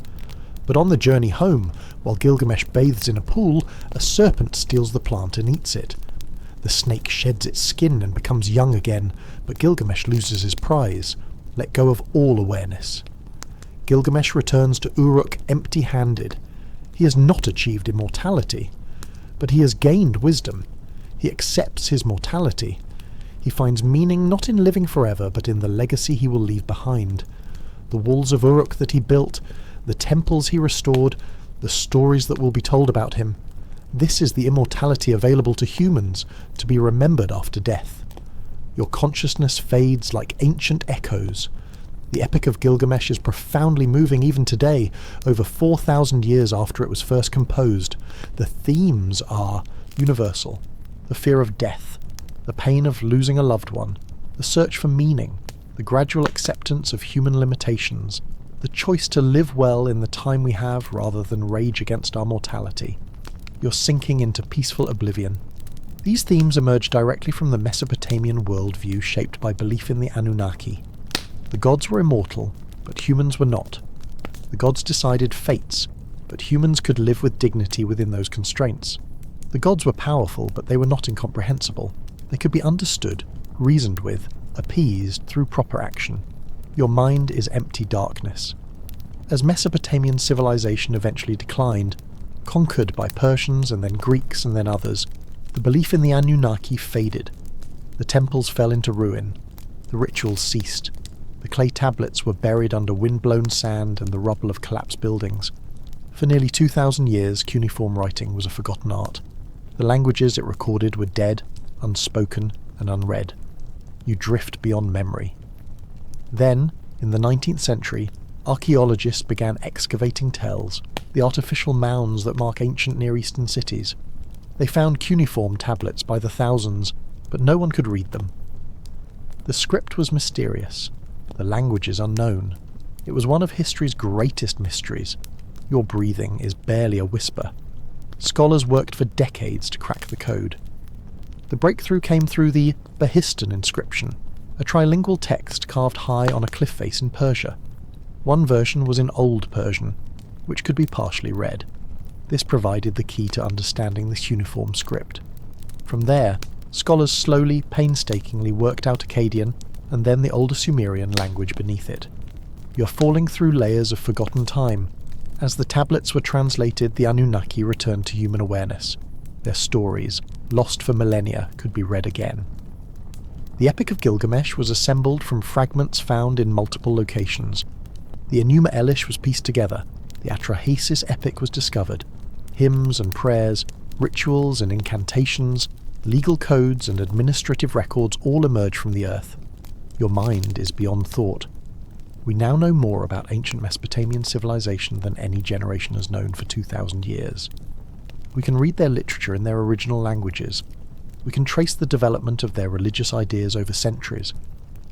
But on the journey home, while Gilgamesh bathes in a pool, a serpent steals the plant and eats it. The snake sheds its skin and becomes young again, but Gilgamesh loses his prize, let go of all awareness. Gilgamesh returns to Uruk empty-handed. He has not achieved immortality, but he has gained wisdom. He accepts his mortality. He finds meaning not in living forever, but in the legacy he will leave behind. The walls of Uruk that he built, the temples he restored, the stories that will be told about him. This is the immortality available to humans, to be remembered after death. Your consciousness fades like ancient echoes. The Epic of Gilgamesh is profoundly moving even today, over 4,000 years after it was first composed. The themes are universal. The fear of death, The pain of losing a loved one, the search for meaning, the gradual acceptance of human limitations, the choice to live well in the time we have rather than rage against our mortality. You're sinking into peaceful oblivion. These themes emerge directly from the Mesopotamian worldview shaped by belief in the Anunnaki. The gods were immortal, but humans were not. The gods decided fates, but humans could live with dignity within those constraints. The gods were powerful, but they were not incomprehensible. They could be understood, reasoned with, appeased through proper action. Your mind is empty darkness. As Mesopotamian civilization eventually declined, conquered by Persians and then Greeks and then others, the belief in the Anunnaki faded. The temples fell into ruin. The rituals ceased. The clay tablets were buried under wind-blown sand and the rubble of collapsed buildings. For nearly 2,000 years, cuneiform writing was a forgotten art. The languages it recorded were dead, unspoken, and unread. You drift beyond memory. Then, in the 19th century, archaeologists began excavating tells, the artificial mounds that mark ancient Near Eastern cities. They found cuneiform tablets by the thousands, but no one could read them. The script was mysterious, the languages unknown. It was one of history's greatest mysteries. Your breathing is barely a whisper. Scholars worked for decades to crack the code. The breakthrough came through the Behistun inscription, a trilingual text carved high on a cliff face in Persia. One version was in Old Persian, which could be partially read. This provided the key to understanding the cuneiform script. From there, scholars slowly, painstakingly worked out Akkadian, and then the older Sumerian language beneath it. You're falling through layers of forgotten time. As the tablets were translated, the Anunnaki returned to human awareness. Their stories, lost for millennia, could be read again. The Epic of Gilgamesh was assembled from fragments found in multiple locations. The Enuma Elish was pieced together. The Atrahasis epic was discovered. Hymns and prayers, rituals and incantations, legal codes and administrative records all emerge from the earth. Your mind is beyond thought. We now know more about ancient Mesopotamian civilization than any generation has known for 2,000 years. We can read their literature in their original languages. We can trace the development of their religious ideas over centuries.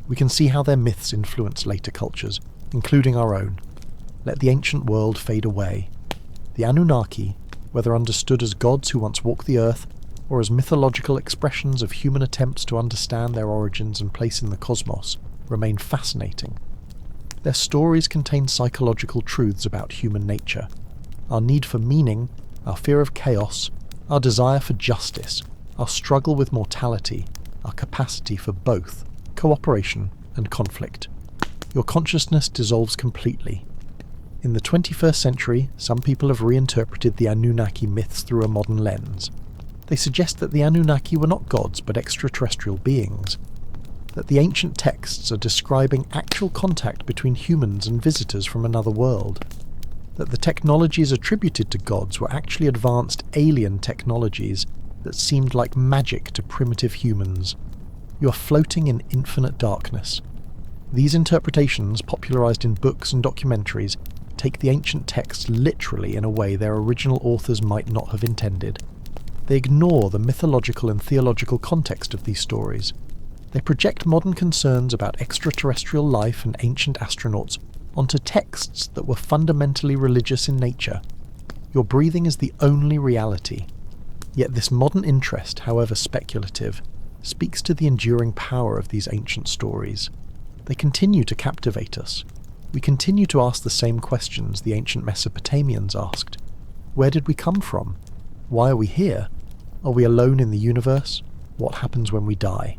We can see how their myths influenced later cultures, including our own. Let the ancient world fade away. The Anunnaki, whether understood as gods who once walked the earth, or as mythological expressions of human attempts to understand their origins and place in the cosmos, remain fascinating. Their stories contain psychological truths about human nature, our need for meaning, our fear of chaos, our desire for justice, our struggle with mortality, our capacity for both cooperation and conflict. Your consciousness dissolves completely. In the 21st century, some people have reinterpreted the Anunnaki myths through a modern lens. They suggest that the Anunnaki were not gods but extraterrestrial beings, that the ancient texts are describing actual contact between humans and visitors from another world, that the technologies attributed to gods were actually advanced alien technologies that seemed like magic to primitive humans. You are floating in infinite darkness. These interpretations, popularized in books and documentaries, take the ancient texts literally in a way their original authors might not have intended. They ignore the mythological and theological context of these stories. They project modern concerns about extraterrestrial life and ancient astronauts onto texts that were fundamentally religious in nature. Your breathing is the only reality. Yet this modern interest, however speculative, speaks to the enduring power of these ancient stories. They continue to captivate us. We continue to ask the same questions the ancient Mesopotamians asked. Where did we come from? Why are we here? Are we alone in the universe? What happens when we die?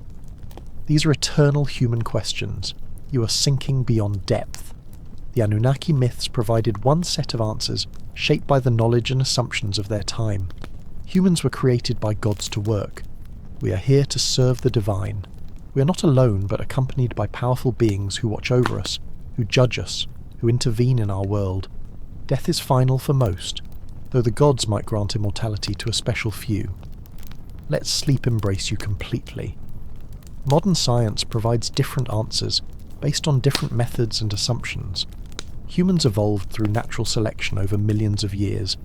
These are eternal human questions. You are sinking beyond depth. The Anunnaki myths provided one set of answers, shaped by the knowledge and assumptions of their time. Humans were created by gods to work. We are here to serve the divine. We are not alone, but accompanied by powerful beings who watch over us, who judge us, who intervene in our world. Death is final for most, though the gods might grant immortality to a special few. Let sleep embrace you completely. Modern science provides different answers, based on different methods and assumptions. Humans evolved through natural selection over millions of years.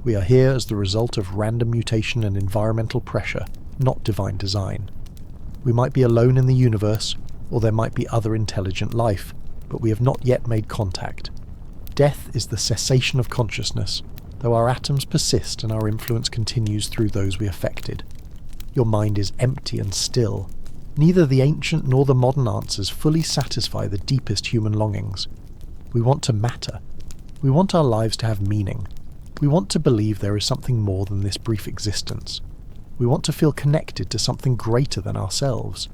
We are here as the result of random mutation and environmental pressure, not divine design. We might be alone in the universe, or there might be other intelligent life, but we have not yet made contact. Death is the cessation of consciousness, though our atoms persist and our influence continues through those we affected. Your mind is empty and still. Neither the ancient nor the modern answers fully satisfy the deepest human longings. We want to matter. We want our lives to have meaning. We want to believe there is something more than this brief existence. We want to feel connected to something greater than ourselves.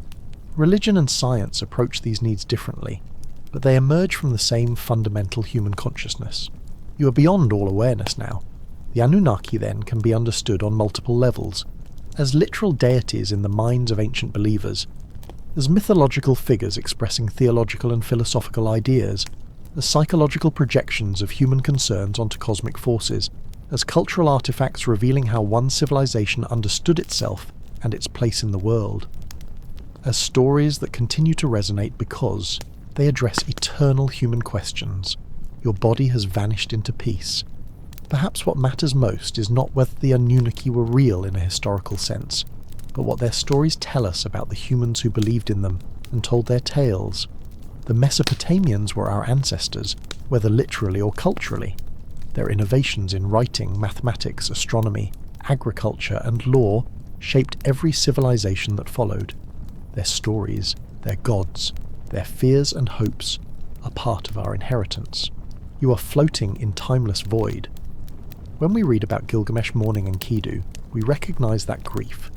Religion and science approach these needs differently, but they emerge from the same fundamental human consciousness. You are beyond all awareness now. The Anunnaki, then, can be understood on multiple levels, as literal deities in the minds of ancient believers, as mythological figures expressing theological and philosophical ideas, as psychological projections of human concerns onto cosmic forces, as cultural artifacts revealing how one civilization understood itself and its place in the world, as stories that continue to resonate because they address eternal human questions. Your body has vanished into peace. Perhaps what matters most is not whether the Anunnaki were real in a historical sense, but what their stories tell us about the humans who believed in them and told their tales. The Mesopotamians were our ancestors, whether literally or culturally. Their innovations in writing, mathematics, astronomy, agriculture, and law shaped every civilization that followed. Their stories, their gods, their fears and hopes are part of our inheritance. You are floating in timeless void. When we read about Gilgamesh mourning Enkidu, we recognize that grief.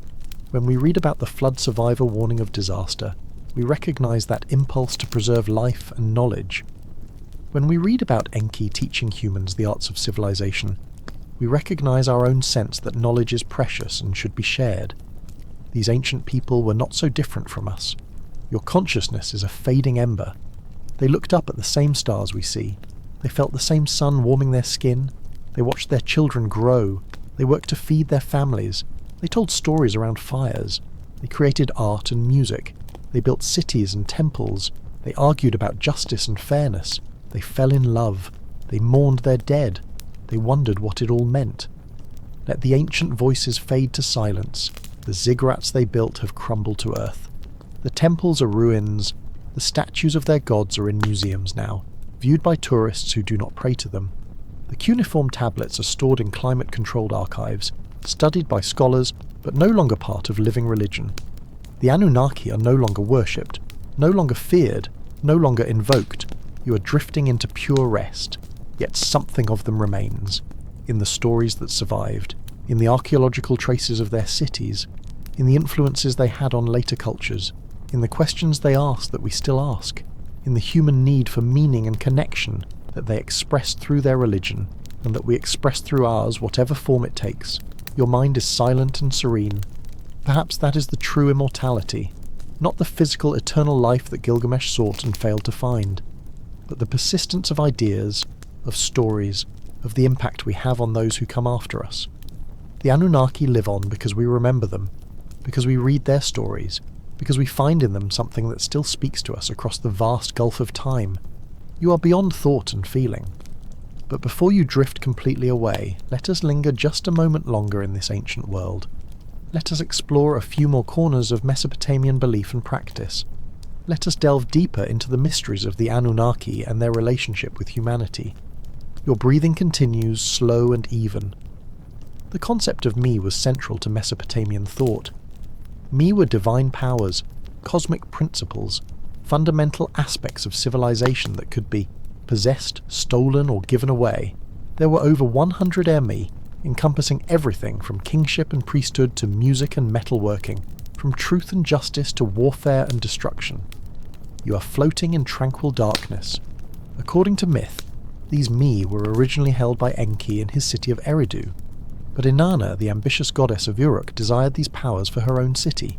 When we read about the flood survivor warning of disaster, we recognize that impulse to preserve life and knowledge. When we read about Enki teaching humans the arts of civilization, we recognize our own sense that knowledge is precious and should be shared. These ancient people were not so different from us. Your consciousness is a fading ember. They looked up at the same stars we see. They felt the same sun warming their skin. They watched their children grow. They worked to feed their families. They told stories around fires. They created art and music. They built cities and temples. They argued about justice and fairness. They fell in love. They mourned their dead. They wondered what it all meant. Let the ancient voices fade to silence. The ziggurats they built have crumbled to earth. The temples are ruins. The statues of their gods are in museums now, viewed by tourists who do not pray to them. The cuneiform tablets are stored in climate-controlled archives, studied by scholars, but no longer part of living religion. The Anunnaki are no longer worshipped, no longer feared, no longer invoked. You are drifting into pure rest, yet something of them remains, in the stories that survived, in the archaeological traces of their cities, in the influences they had on later cultures, in the questions they asked that we still ask, in the human need for meaning and connection that they expressed through their religion, and that we express through ours, whatever form it takes. Your mind is silent and serene. Perhaps that is the true immortality, not the physical eternal life that Gilgamesh sought and failed to find, but the persistence of ideas, of stories, of the impact we have on those who come after us. The Anunnaki live on because we remember them, because we read their stories, because we find in them something that still speaks to us across the vast gulf of time. You are beyond thought and feeling. But before you drift completely away, let us linger just a moment longer in this ancient world. Let us explore a few more corners of Mesopotamian belief and practice. Let us delve deeper into the mysteries of the Anunnaki and their relationship with humanity. Your breathing continues, slow and even. The concept of me was central to Mesopotamian thought. Me were divine powers, cosmic principles, fundamental aspects of civilization that could be possessed, stolen, or given away. There were over 100 me, encompassing everything from kingship and priesthood to music and metalworking, from truth and justice to warfare and destruction. You are floating in tranquil darkness. According to myth, these me were originally held by Enki in his city of Eridu, but Inanna, the ambitious goddess of Uruk, desired these powers for her own city.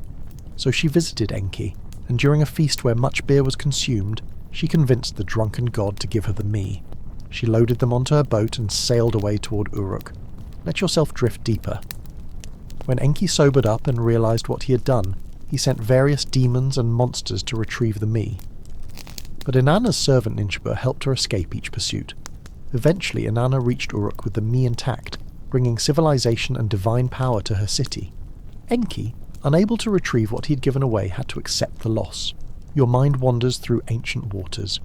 So she visited Enki, and during a feast where much beer was consumed, she convinced the drunken god to give her the me. She loaded them onto her boat and sailed away toward Uruk. Let yourself drift deeper. When Enki sobered up and realized what he had done, he sent various demons and monsters to retrieve the me. But Inanna's servant Ninhursag helped her escape each pursuit. Eventually Inanna reached Uruk with the me intact, bringing civilization and divine power to her city. Enki, Unable to retrieve what he'd given away, had to accept the loss. Your mind wanders through ancient waters.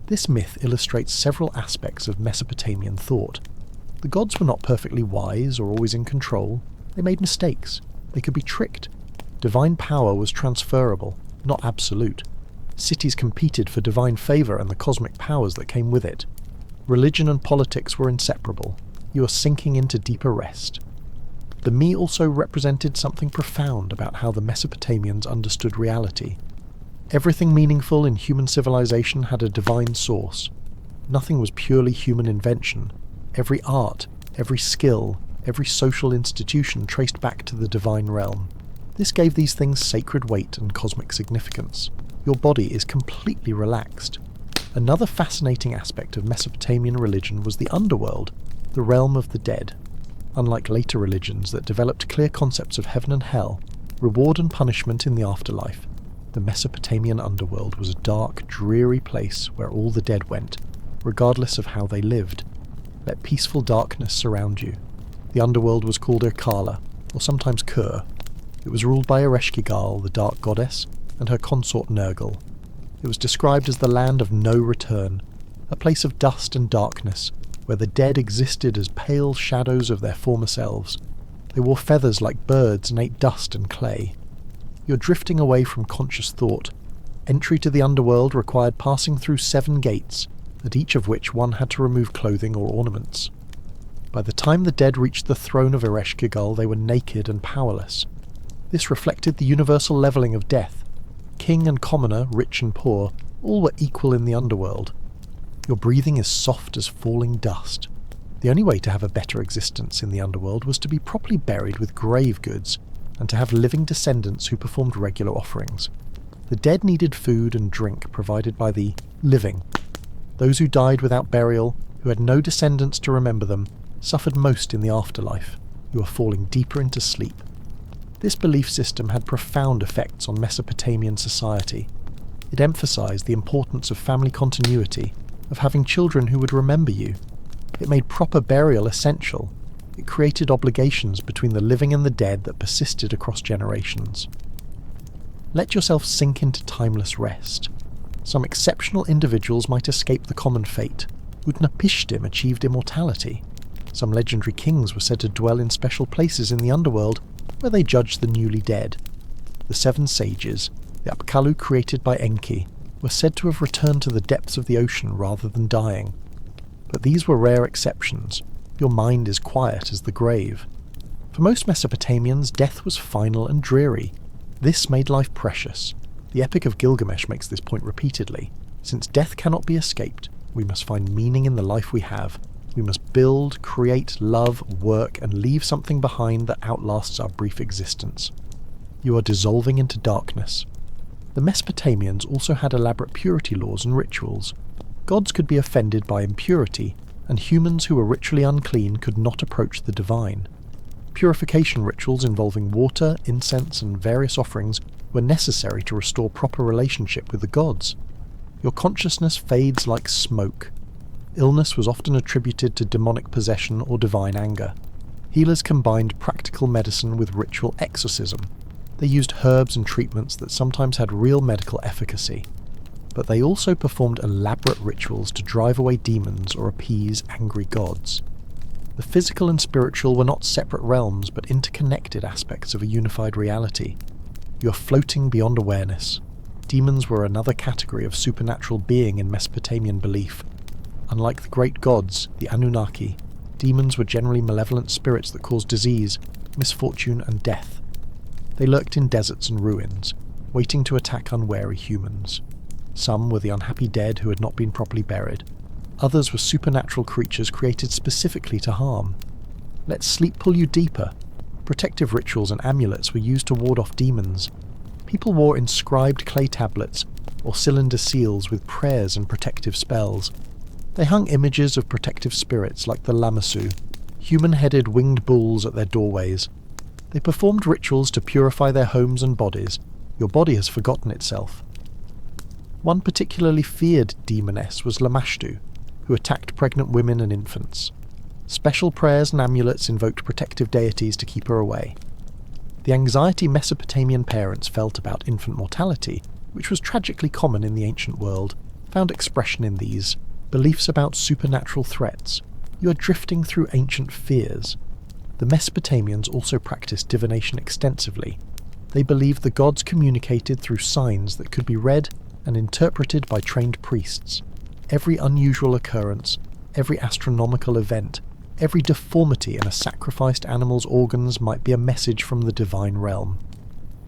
This myth illustrates several aspects of Mesopotamian thought. The gods were not perfectly wise or always in control. They made mistakes. They could be tricked. Divine power was transferable, not absolute. Cities competed for divine favour and the cosmic powers that came with it. Religion and politics were inseparable. You are sinking into deeper rest. The me also represented something profound about how the Mesopotamians understood reality. Everything meaningful in human civilization had a divine source. Nothing was purely human invention. Every art, every skill, every social institution traced back to the divine realm. This gave these things sacred weight and cosmic significance. Your body is completely relaxed. Another fascinating aspect of Mesopotamian religion was the underworld, the realm of the dead. Unlike later religions that developed clear concepts of heaven and hell, reward and punishment in the afterlife, the Mesopotamian underworld was a dark, dreary place where all the dead went, regardless of how they lived. Let peaceful darkness surround you. The underworld was called Irkala, or sometimes Kur. It was ruled by Ereshkigal, the dark goddess, and her consort Nergal. It was described as the land of no return, a place of dust and darkness, where the dead existed as pale shadows of their former selves. They wore feathers like birds and ate dust and clay. You're drifting away from conscious thought. Entry to the underworld required passing through 7 gates, at each of which one had to remove clothing or ornaments. By the time the dead reached the throne of Ereshkigal, they were naked and powerless. This reflected the universal levelling of death. King and commoner, rich and poor, all were equal in the underworld. Your breathing is soft as falling dust. The only way to have a better existence in the underworld was to be properly buried with grave goods, and to have living descendants who performed regular offerings. The dead needed food and drink provided by the living. Those who died without burial, who had no descendants to remember them, suffered most in the afterlife. You are falling deeper into sleep. This belief system had profound effects on Mesopotamian society. It emphasized the importance of family continuity, of having children who would remember you. It made proper burial essential. It created obligations between the living and the dead that persisted across generations. Let yourself sink into timeless rest. Some exceptional individuals might escape the common fate. Utnapishtim achieved immortality. Some legendary kings were said to dwell in special places in the underworld, where they judged the newly dead. The 7 sages, the Apkallu created by Enki, were said to have returned to the depths of the ocean rather than dying. But these were rare exceptions. Your mind is quiet as the grave. For most Mesopotamians, death was final and dreary. This made life precious. The Epic of Gilgamesh makes this point repeatedly. Since death cannot be escaped, we must find meaning in the life we have. We must build, create, love, work, and leave something behind that outlasts our brief existence. You are dissolving into darkness. The Mesopotamians also had elaborate purity laws and rituals. Gods could be offended by impurity, and humans who were ritually unclean could not approach the divine. Purification rituals involving water, incense, and various offerings were necessary to restore proper relationship with the gods. Your consciousness fades like smoke. Illness was often attributed to demonic possession or divine anger. Healers combined practical medicine with ritual exorcism. They used herbs and treatments that sometimes had real medical efficacy. But they also performed elaborate rituals to drive away demons or appease angry gods. The physical and spiritual were not separate realms, but interconnected aspects of a unified reality. You are floating beyond awareness. Demons were another category of supernatural being in Mesopotamian belief. Unlike the great gods, the Anunnaki, demons were generally malevolent spirits that caused disease, misfortune, and death. They lurked in deserts and ruins, waiting to attack unwary humans. Some were the unhappy dead who had not been properly buried. Others were supernatural creatures created specifically to harm. Let sleep pull you deeper. Protective rituals and amulets were used to ward off demons. People wore inscribed clay tablets or cylinder seals with prayers and protective spells. They hung images of protective spirits like the Lamassu, human-headed winged bulls at their doorways. They performed rituals to purify their homes and bodies. Your body has forgotten itself. One particularly feared demoness was Lamashtu, who attacked pregnant women and infants. Special prayers and amulets invoked protective deities to keep her away. The anxiety Mesopotamian parents felt about infant mortality, which was tragically common in the ancient world, found expression in these beliefs about supernatural threats. You are drifting through ancient fears. The Mesopotamians also practiced divination extensively. They believed the gods communicated through signs that could be read and interpreted by trained priests. Every unusual occurrence, every astronomical event, every deformity in a sacrificed animal's organs might be a message from the divine realm.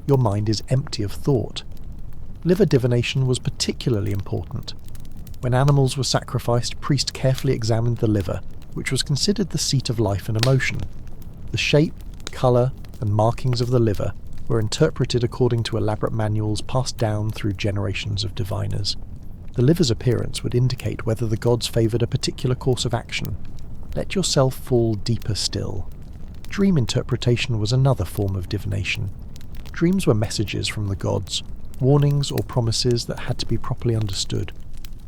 Your mind is empty of thought. Liver divination was particularly important. When animals were sacrificed, priests carefully examined the liver, which was considered the seat of life and emotion. The shape, colour, and markings of the liver were interpreted according to elaborate manuals passed down through generations of diviners. The liver's appearance would indicate whether the gods favoured a particular course of action. Let yourself fall deeper still. Dream interpretation was another form of divination. Dreams were messages from the gods, warnings or promises that had to be properly understood.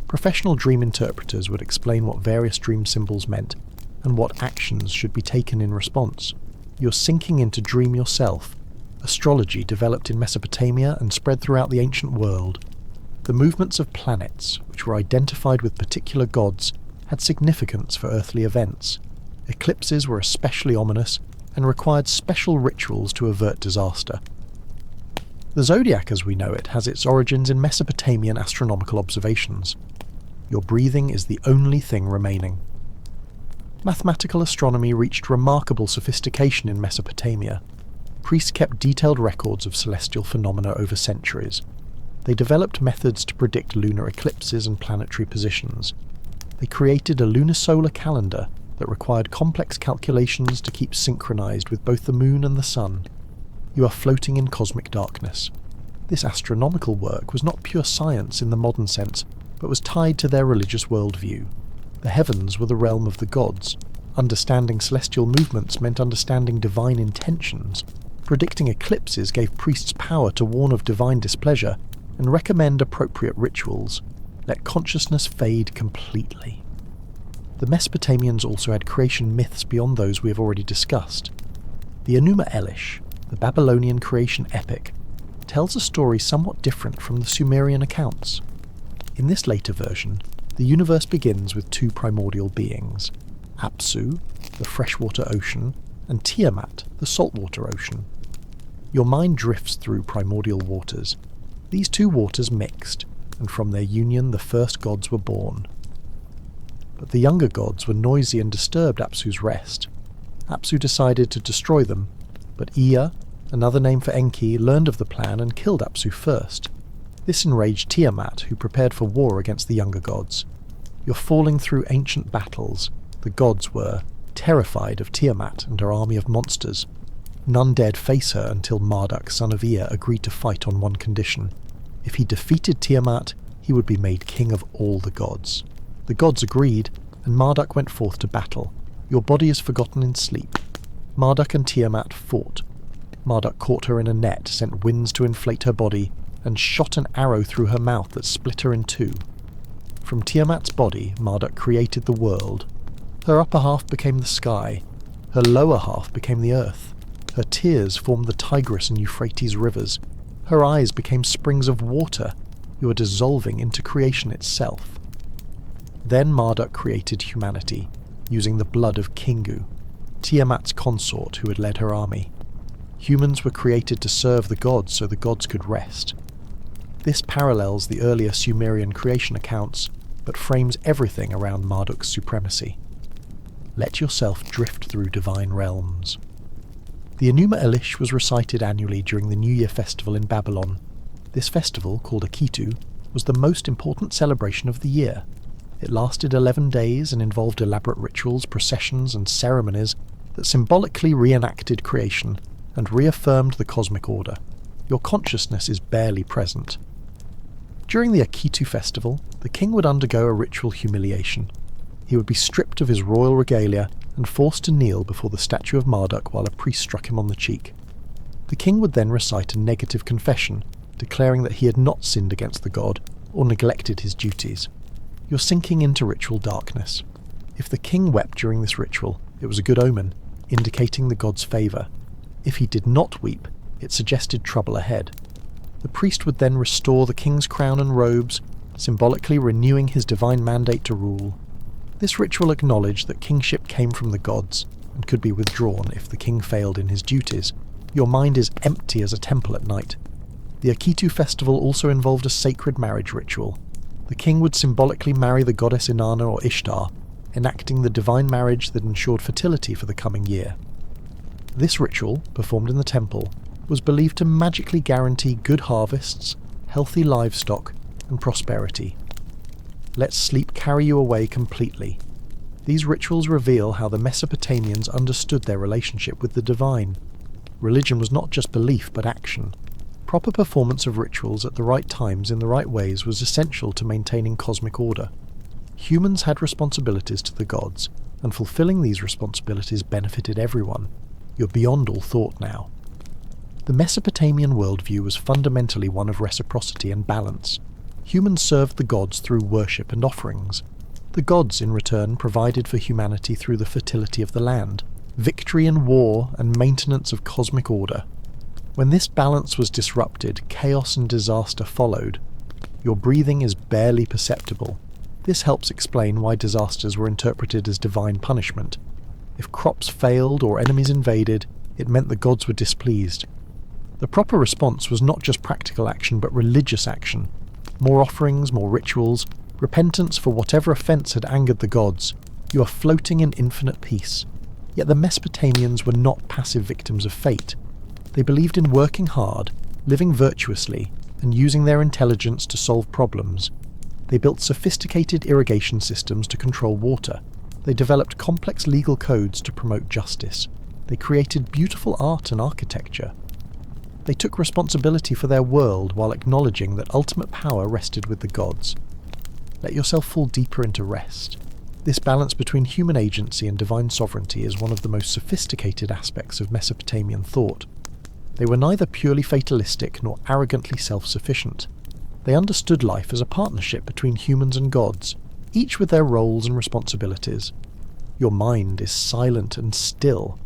Professional dream interpreters would explain what various dream symbols meant and what actions should be taken in response. You're sinking into dream yourself. Astrology developed in Mesopotamia and spread throughout the ancient world. The movements of planets, which were identified with particular gods, had significance for earthly events. Eclipses were especially ominous and required special rituals to avert disaster. The zodiac as we know it has its origins in Mesopotamian astronomical observations. Your breathing is the only thing remaining. Mathematical astronomy reached remarkable sophistication in Mesopotamia. Priests kept detailed records of celestial phenomena over centuries. They developed methods to predict lunar eclipses and planetary positions. They created a lunisolar calendar that required complex calculations to keep synchronized with both the moon and the sun. You are floating in cosmic darkness. This astronomical work was not pure science in the modern sense, but was tied to their religious worldview. The heavens were the realm of the gods. Understanding celestial movements meant understanding divine intentions. Predicting eclipses gave priests power to warn of divine displeasure and recommend appropriate rituals. Let consciousness fade completely. The Mesopotamians also had creation myths beyond those we have already discussed. The Enuma Elish, the Babylonian creation epic, tells a story somewhat different from the Sumerian accounts. In this later version, the universe begins with two primordial beings, Apsu, the freshwater ocean, and Tiamat, the saltwater ocean. Your mind drifts through primordial waters. These two waters mixed, and from their union the first gods were born. But the younger gods were noisy and disturbed Apsu's rest. Apsu decided to destroy them, but Ea, another name for Enki, learned of the plan and killed Apsu first. This enraged Tiamat, who prepared for war against the younger gods. You're falling through ancient battles. The gods were terrified of Tiamat and her army of monsters. None dared face her until Marduk, son of Ea, agreed to fight on one condition. If he defeated Tiamat, he would be made king of all the gods. The gods agreed, and Marduk went forth to battle. Your body is forgotten in sleep. Marduk and Tiamat fought. Marduk caught her in a net, sent winds to inflate her body, and shot an arrow through her mouth that split her in two. From Tiamat's body, Marduk created the world. Her upper half became the sky. Her lower half became the earth. Her tears formed the Tigris and Euphrates rivers. Her eyes became springs of water. You are dissolving into creation itself. Then Marduk created humanity, using the blood of Kingu, Tiamat's consort who had led her army. Humans were created to serve the gods so the gods could rest. This parallels the earlier Sumerian creation accounts, but frames everything around Marduk's supremacy. Let yourself drift through divine realms. The Enuma Elish was recited annually during the New Year festival in Babylon. This festival, called Akitu, was the most important celebration of the year. It lasted 11 days and involved elaborate rituals, processions, and ceremonies that symbolically reenacted creation and reaffirmed the cosmic order. Your consciousness is barely present. During the Akitu festival, the king would undergo a ritual humiliation. He would be stripped of his royal regalia and forced to kneel before the statue of Marduk while a priest struck him on the cheek. The king would then recite a negative confession, declaring that he had not sinned against the god or neglected his duties. You're sinking into ritual darkness. If the king wept during this ritual, it was a good omen, indicating the god's favour. If he did not weep, It suggested trouble ahead. The priest would then restore the king's crown and robes, symbolically renewing his divine mandate to rule. This ritual acknowledged that kingship came from the gods and could be withdrawn if the king failed in his duties. Your mind is empty as a temple at night. The Akitu festival also involved a sacred marriage ritual. The king would symbolically marry the goddess Inanna or Ishtar, enacting the divine marriage that ensured fertility for the coming year. This ritual, performed in the temple, was believed to magically guarantee good harvests, healthy livestock, and prosperity. Let sleep carry you away completely. These rituals reveal how the Mesopotamians understood their relationship with the divine. Religion was not just belief but action. Proper performance of rituals at the right times in the right ways was essential to maintaining cosmic order. Humans had responsibilities to the gods, and fulfilling these responsibilities benefited everyone. You're beyond all thought now. The Mesopotamian worldview was fundamentally one of reciprocity and balance. Humans served the gods through worship and offerings. The gods, in return, provided for humanity through the fertility of the land, victory in war, and maintenance of cosmic order. When this balance was disrupted, chaos and disaster followed. Your breathing is barely perceptible. This helps explain why disasters were interpreted as divine punishment. If crops failed or enemies invaded, it meant the gods were displeased. The proper response was not just practical action but religious action. More offerings, more rituals, repentance for whatever offence had angered the gods. You are floating in infinite peace. Yet the Mesopotamians were not passive victims of fate. They believed in working hard, living virtuously, and using their intelligence to solve problems. They built sophisticated irrigation systems to control water. They developed complex legal codes to promote justice. They created beautiful art and architecture. They took responsibility for their world while acknowledging that ultimate power rested with the gods. Let yourself fall deeper into rest. This balance between human agency and divine sovereignty is one of the most sophisticated aspects of Mesopotamian thought. They were neither purely fatalistic nor arrogantly self-sufficient. They understood life as a partnership between humans and gods, each with their roles and responsibilities. Your mind is silent and still.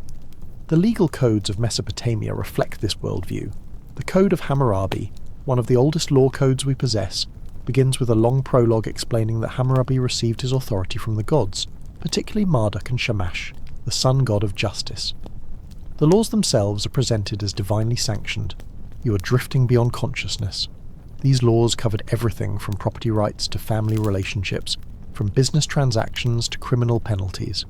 The legal codes of Mesopotamia reflect this worldview. The Code of Hammurabi, one of the oldest law codes we possess, begins with a long prologue explaining that Hammurabi received his authority from the gods, particularly Marduk and Shamash, the sun god of justice. The laws themselves are presented as divinely sanctioned. You are drifting beyond consciousness. These laws covered everything from property rights to family relationships, from business transactions to criminal penalties.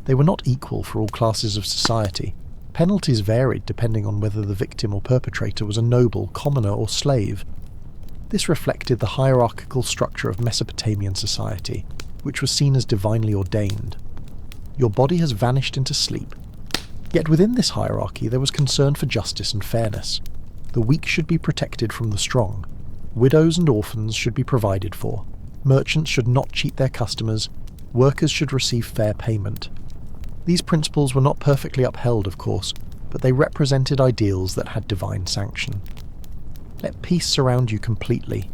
They were not equal for all classes of society. Penalties varied depending on whether the victim or perpetrator was a noble, commoner, or slave. This reflected the hierarchical structure of Mesopotamian society, which was seen as divinely ordained. Your body has vanished into sleep. Yet within this hierarchy there was concern for justice and fairness. The weak should be protected from the strong. Widows and orphans should be provided for. Merchants should not cheat their customers. Workers should receive fair payment. These principles were not perfectly upheld, of course, but they represented ideals that had divine sanction. Let peace surround you completely.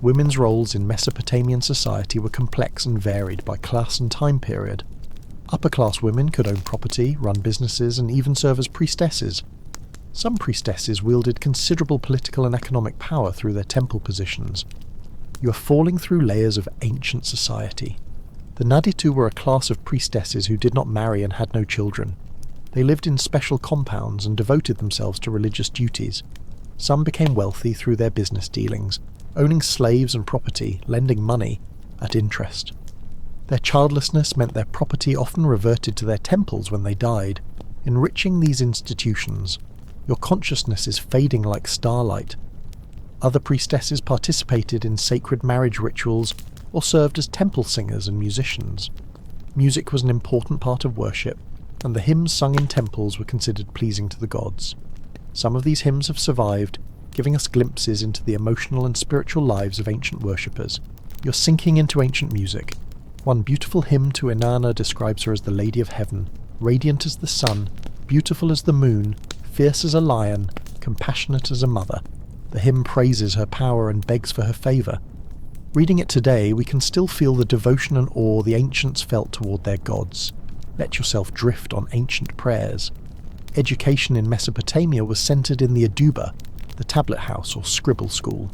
Women's roles in Mesopotamian society were complex and varied by class and time period. Upper-class women could own property, run businesses, and even serve as priestesses. Some priestesses wielded considerable political and economic power through their temple positions. You are falling through layers of ancient society. The Naditu were a class of priestesses who did not marry and had no children. They lived in special compounds and devoted themselves to religious duties. Some became wealthy through their business dealings, owning slaves and property, lending money at interest. Their childlessness meant their property often reverted to their temples when they died, enriching these institutions. Your consciousness is fading like starlight. Other priestesses participated in sacred marriage rituals or served as temple singers and musicians. Music was an important part of worship, and the hymns sung in temples were considered pleasing to the gods. Some of these hymns have survived, giving us glimpses into the emotional and spiritual lives of ancient worshippers. You're sinking into ancient music. One beautiful hymn to Inanna describes her as the Lady of Heaven, radiant as the sun, beautiful as the moon, fierce as a lion, compassionate as a mother. The hymn praises her power and begs for her favour. Reading it today, we can still feel the devotion and awe the ancients felt toward their gods. Let yourself drift on ancient prayers. Education in Mesopotamia was centered in the aduba, the tablet house or scribble school.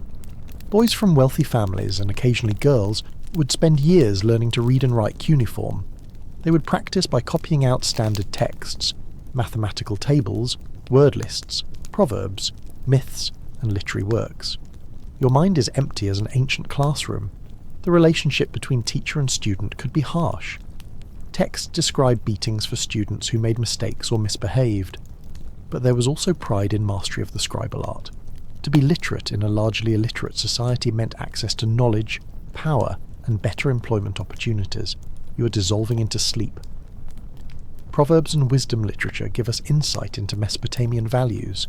Boys from wealthy families, and occasionally girls, would spend years learning to read and write cuneiform. They would practice by copying out standard texts, mathematical tables, word lists, proverbs, myths, and literary works. Your mind is empty as an ancient classroom. The relationship between teacher and student could be harsh. Texts describe beatings for students who made mistakes or misbehaved. But there was also pride in mastery of the scribal art. To be literate in a largely illiterate society meant access to knowledge, power, and better employment opportunities. You are dissolving into sleep. Proverbs and wisdom literature give us insight into Mesopotamian values.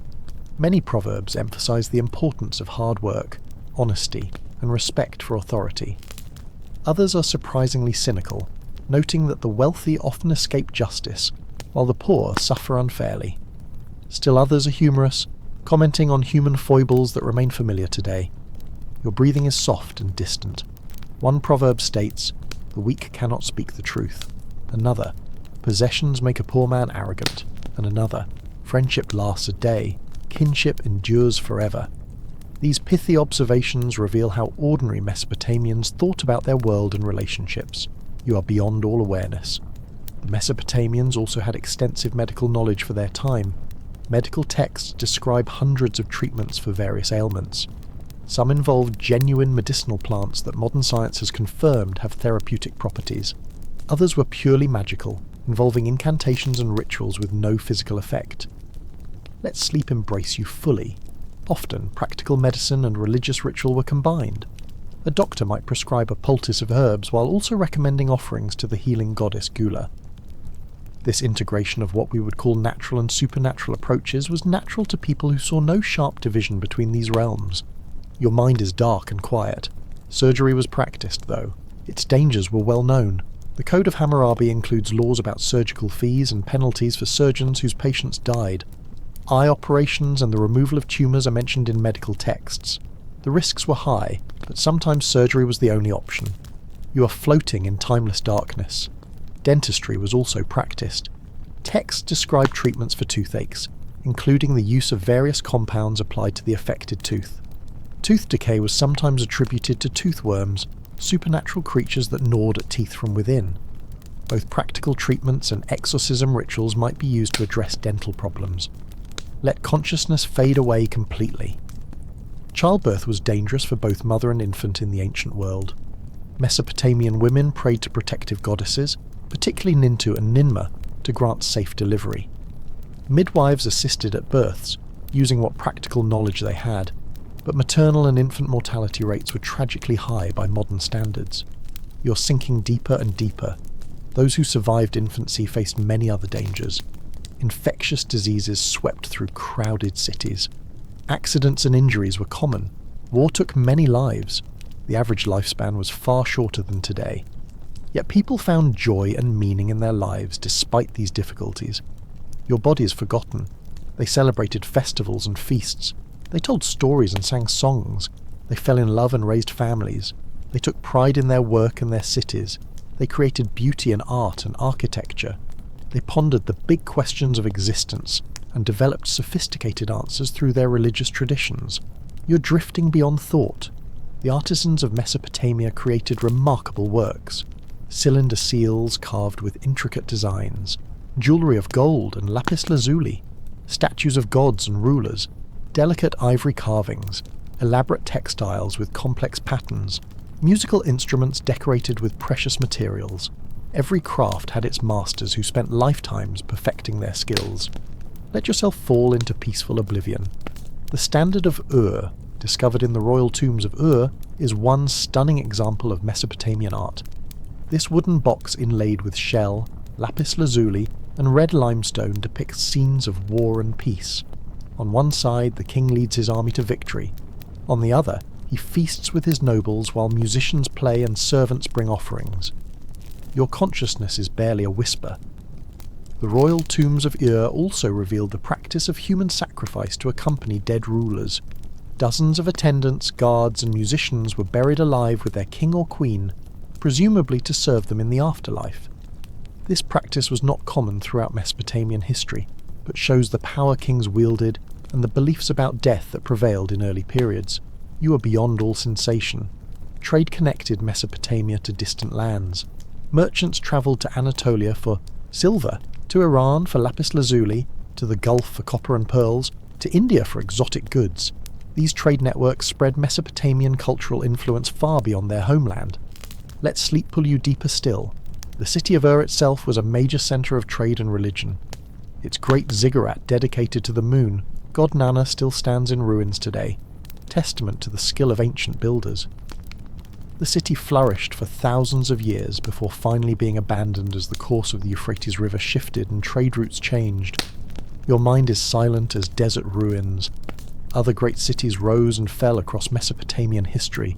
Many proverbs emphasize the importance of hard work, honesty, and respect for authority. Others are surprisingly cynical, noting that the wealthy often escape justice, while the poor suffer unfairly. Still others are humorous, commenting on human foibles that remain familiar today. Your breathing is soft and distant. One proverb states, "The weak cannot speak the truth." Another, "Possessions make a poor man arrogant." And another, "Friendship lasts a day, kinship endures forever." These pithy observations reveal how ordinary Mesopotamians thought about their world and relationships. You are beyond all awareness. The Mesopotamians also had extensive medical knowledge for their time. Medical texts describe hundreds of treatments for various ailments. Some involved genuine medicinal plants that modern science has confirmed have therapeutic properties. Others were purely magical, involving incantations and rituals with no physical effect. Let sleep embrace you fully. Often, practical medicine and religious ritual were combined. A doctor might prescribe a poultice of herbs while also recommending offerings to the healing goddess Gula. This integration of what we would call natural and supernatural approaches was natural to people who saw no sharp division between these realms. Your mind is dark and quiet. Surgery was practiced, though. Its dangers were well known. The Code of Hammurabi includes laws about surgical fees and penalties for surgeons whose patients died. Eye operations and the removal of tumours are mentioned in medical texts. The risks were high, but sometimes surgery was the only option. You are floating in timeless darkness. Dentistry was also practiced. Texts describe treatments for toothaches, including the use of various compounds applied to the affected tooth. Tooth decay was sometimes attributed to toothworms, supernatural creatures that gnawed at teeth from within. Both practical treatments and exorcism rituals might be used to address dental problems. Let consciousness fade away completely. Childbirth was dangerous for both mother and infant in the ancient world. Mesopotamian women prayed to protective goddesses, particularly Nintu and Ninmah, to grant safe delivery. Midwives assisted at births, using what practical knowledge they had, but maternal and infant mortality rates were tragically high by modern standards. You're sinking deeper and deeper. Those who survived infancy faced many other dangers. Infectious diseases swept through crowded cities. Accidents and injuries were common. War took many lives. The average lifespan was far shorter than today. Yet people found joy and meaning in their lives despite these difficulties. Your body is forgotten. They celebrated festivals and feasts. They told stories and sang songs. They fell in love and raised families. They took pride in their work and their cities. They created beauty in art and architecture. They pondered the big questions of existence and developed sophisticated answers through their religious traditions. You're drifting beyond thought. The artisans of Mesopotamia created remarkable works. Cylinder seals carved with intricate designs, jewellery of gold and lapis lazuli, statues of gods and rulers, delicate ivory carvings, elaborate textiles with complex patterns, musical instruments decorated with precious materials. Every craft had its masters who spent lifetimes perfecting their skills. Let yourself fall into peaceful oblivion. The standard of Ur, discovered in the royal tombs of Ur, is one stunning example of Mesopotamian art. This wooden box inlaid with shell, lapis lazuli, and red limestone depicts scenes of war and peace. On one side, the king leads his army to victory. On the other, he feasts with his nobles while musicians play and servants bring offerings. Your consciousness is barely a whisper. The royal tombs of Ur also revealed the practice of human sacrifice to accompany dead rulers. Dozens of attendants, guards, and musicians were buried alive with their king or queen, presumably to serve them in the afterlife. This practice was not common throughout Mesopotamian history, but shows the power kings wielded and the beliefs about death that prevailed in early periods. You are beyond all sensation. Trade connected Mesopotamia to distant lands. Merchants travelled to Anatolia for silver, to Iran for lapis lazuli, to the Gulf for copper and pearls, to India for exotic goods. These trade networks spread Mesopotamian cultural influence far beyond their homeland. Let sleep pull you deeper still. The city of Ur itself was a major centre of trade and religion. Its great ziggurat dedicated to the moon, god Nana, still stands in ruins today, testament to the skill of ancient builders. The city flourished for thousands of years before finally being abandoned as the course of the Euphrates River shifted and trade routes changed. Your mind is silent as desert ruins. Other great cities rose and fell across Mesopotamian history.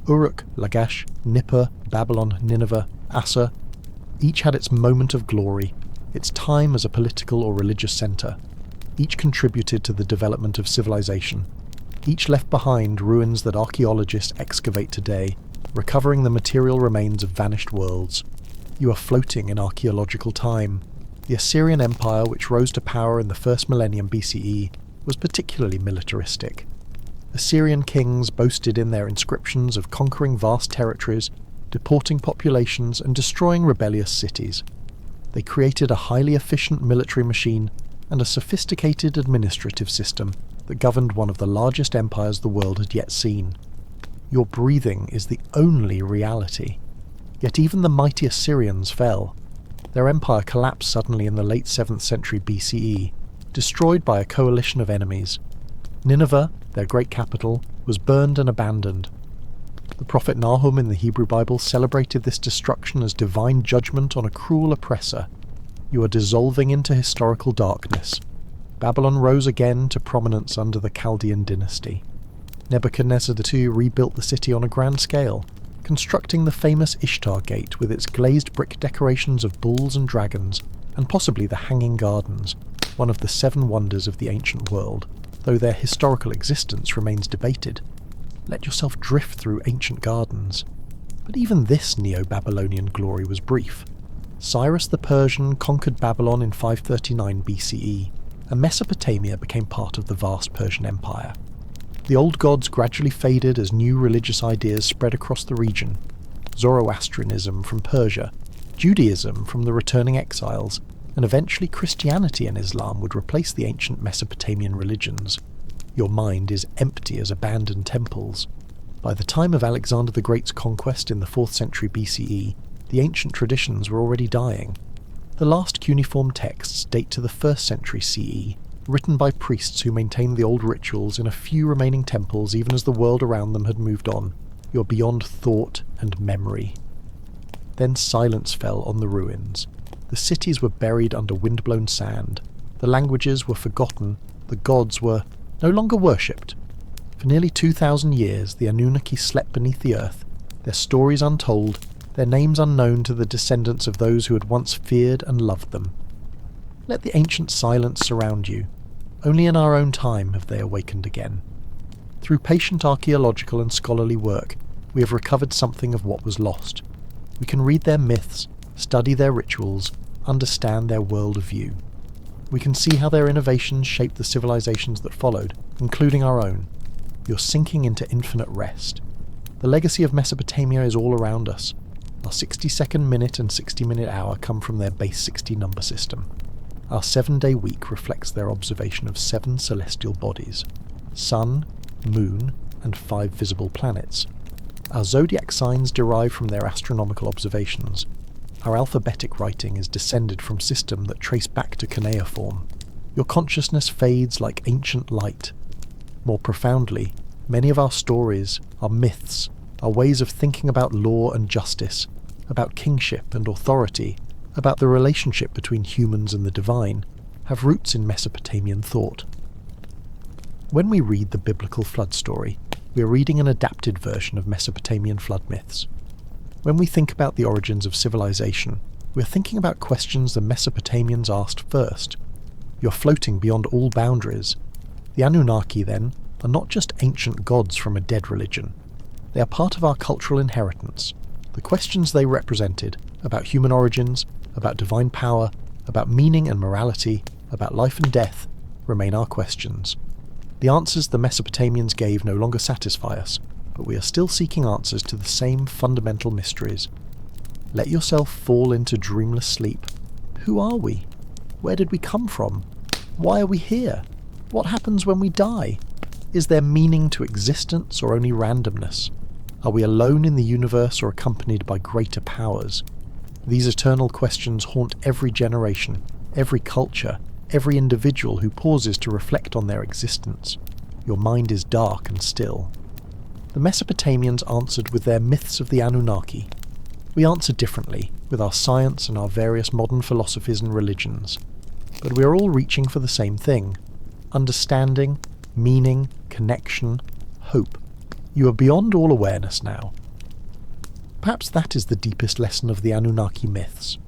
Uruk, Lagash, Nippur, Babylon, Nineveh, Assur. Each had its moment of glory, its time as a political or religious centre. Each contributed to the development of civilization. Each left behind ruins that archaeologists excavate today, recovering the material remains of vanished worlds. You are floating in archaeological time. The Assyrian Empire, which rose to power in the first millennium BCE, was particularly militaristic. Assyrian kings boasted in their inscriptions of conquering vast territories, deporting populations and destroying rebellious cities. They created a highly efficient military machine and a sophisticated administrative system that governed one of the largest empires the world had yet seen. Your breathing is the only reality. Yet even the mighty Assyrians fell. Their empire collapsed suddenly in the late 7th century BCE, destroyed by a coalition of enemies. Nineveh, their great capital, was burned and abandoned. The prophet Nahum in the Hebrew Bible celebrated this destruction as divine judgment on a cruel oppressor. You are dissolving into historical darkness. Babylon rose again to prominence under the Chaldean dynasty. Nebuchadnezzar II rebuilt the city on a grand scale, constructing the famous Ishtar Gate with its glazed brick decorations of bulls and dragons, and possibly the Hanging Gardens, one of the 7 wonders of the ancient world, though their historical existence remains debated. Let yourself drift through ancient gardens. But even this Neo-Babylonian glory was brief. Cyrus the Persian conquered Babylon in 539 BCE, and Mesopotamia became part of the vast Persian Empire. The old gods gradually faded as new religious ideas spread across the region. Zoroastrianism from Persia, Judaism from the returning exiles, and eventually Christianity and Islam would replace the ancient Mesopotamian religions. Your mind is empty as abandoned temples. By the time of Alexander the Great's conquest in the 4th century BCE, the ancient traditions were already dying. The last cuneiform texts date to the 1st century CE, written by priests who maintained the old rituals in a few remaining temples even as the world around them had moved on. You're beyond thought and memory. Then silence fell on the ruins. The cities were buried under wind-blown sand. The languages were forgotten. The gods were no longer worshipped. For nearly 2,000 years, the Anunnaki slept beneath the earth, their stories untold, their names unknown to the descendants of those who had once feared and loved them. Let the ancient silence surround you. Only in our own time have they awakened again. Through patient archaeological and scholarly work, we have recovered something of what was lost. We can read their myths, study their rituals, understand their world view. We can see how their innovations shaped the civilizations that followed, including our own. You're sinking into infinite rest. The legacy of Mesopotamia is all around us. Our 60-second minute and 60-minute hour come from their base 60 number system. Our 7-day week reflects their observation of 7 celestial bodies: Sun, Moon, and 5 visible planets. Our zodiac signs derive from their astronomical observations. Our alphabetic writing is descended from systems that trace back to cuneiform. Your consciousness fades like ancient light. More profoundly, many of our stories, our myths, our ways of thinking about law and justice, about kingship and authority, about the relationship between humans and the divine, have roots in Mesopotamian thought. When we read the biblical flood story, we are reading an adapted version of Mesopotamian flood myths. When we think about the origins of civilization, we are thinking about questions the Mesopotamians asked first. You're floating beyond all boundaries. The Anunnaki, then, are not just ancient gods from a dead religion. They are part of our cultural inheritance. The questions they represented, about human origins, about divine power, about meaning and morality, about life and death, remain our questions. The answers the Mesopotamians gave no longer satisfy us, but we are still seeking answers to the same fundamental mysteries. Let yourself fall into dreamless sleep. Who are we? Where did we come from? Why are we here? What happens when we die? Is there meaning to existence or only randomness? Are we alone in the universe or accompanied by greater powers? These eternal questions haunt every generation, every culture, every individual who pauses to reflect on their existence. Your mind is dark and still. The Mesopotamians answered with their myths of the Anunnaki. We answer differently, with our science and our various modern philosophies and religions. But we are all reaching for the same thing: understanding, meaning, connection, hope. You are beyond all awareness now. Perhaps that is the deepest lesson of the Anunnaki myths.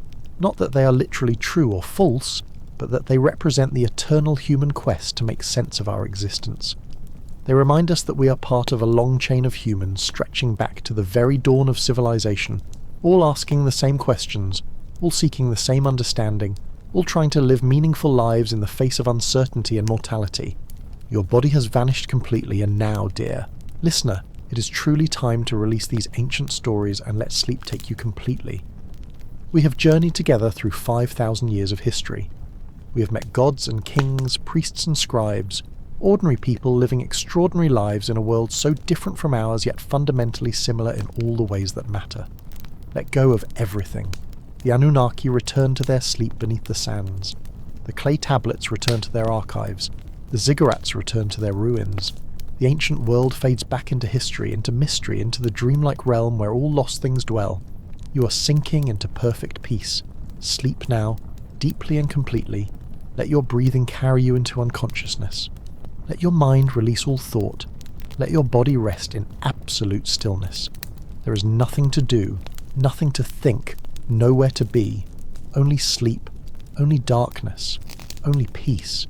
Not that they are literally true or false, but that they represent the eternal human quest to make sense of our existence. They remind us that we are part of a long chain of humans stretching back to the very dawn of civilization, all asking the same questions, all seeking the same understanding, all trying to live meaningful lives in the face of uncertainty and mortality. Your body has vanished completely, and now, dear listener, it is truly time to release these ancient stories and let sleep take you completely. We have journeyed together through 5,000 years of history. We have met gods and kings, priests and scribes, ordinary people living extraordinary lives in a world so different from ours yet fundamentally similar in all the ways that matter. Let go of everything. The Anunnaki return to their sleep beneath the sands. The clay tablets return to their archives. The ziggurats return to their ruins. The ancient world fades back into history, into mystery, into the dreamlike realm where all lost things dwell. You are sinking into perfect peace. Sleep now, deeply and completely. Let your breathing carry you into unconsciousness. Let your mind release all thought. Let your body rest in absolute stillness. There is nothing to do, nothing to think, nowhere to be. Only sleep, only darkness, only peace.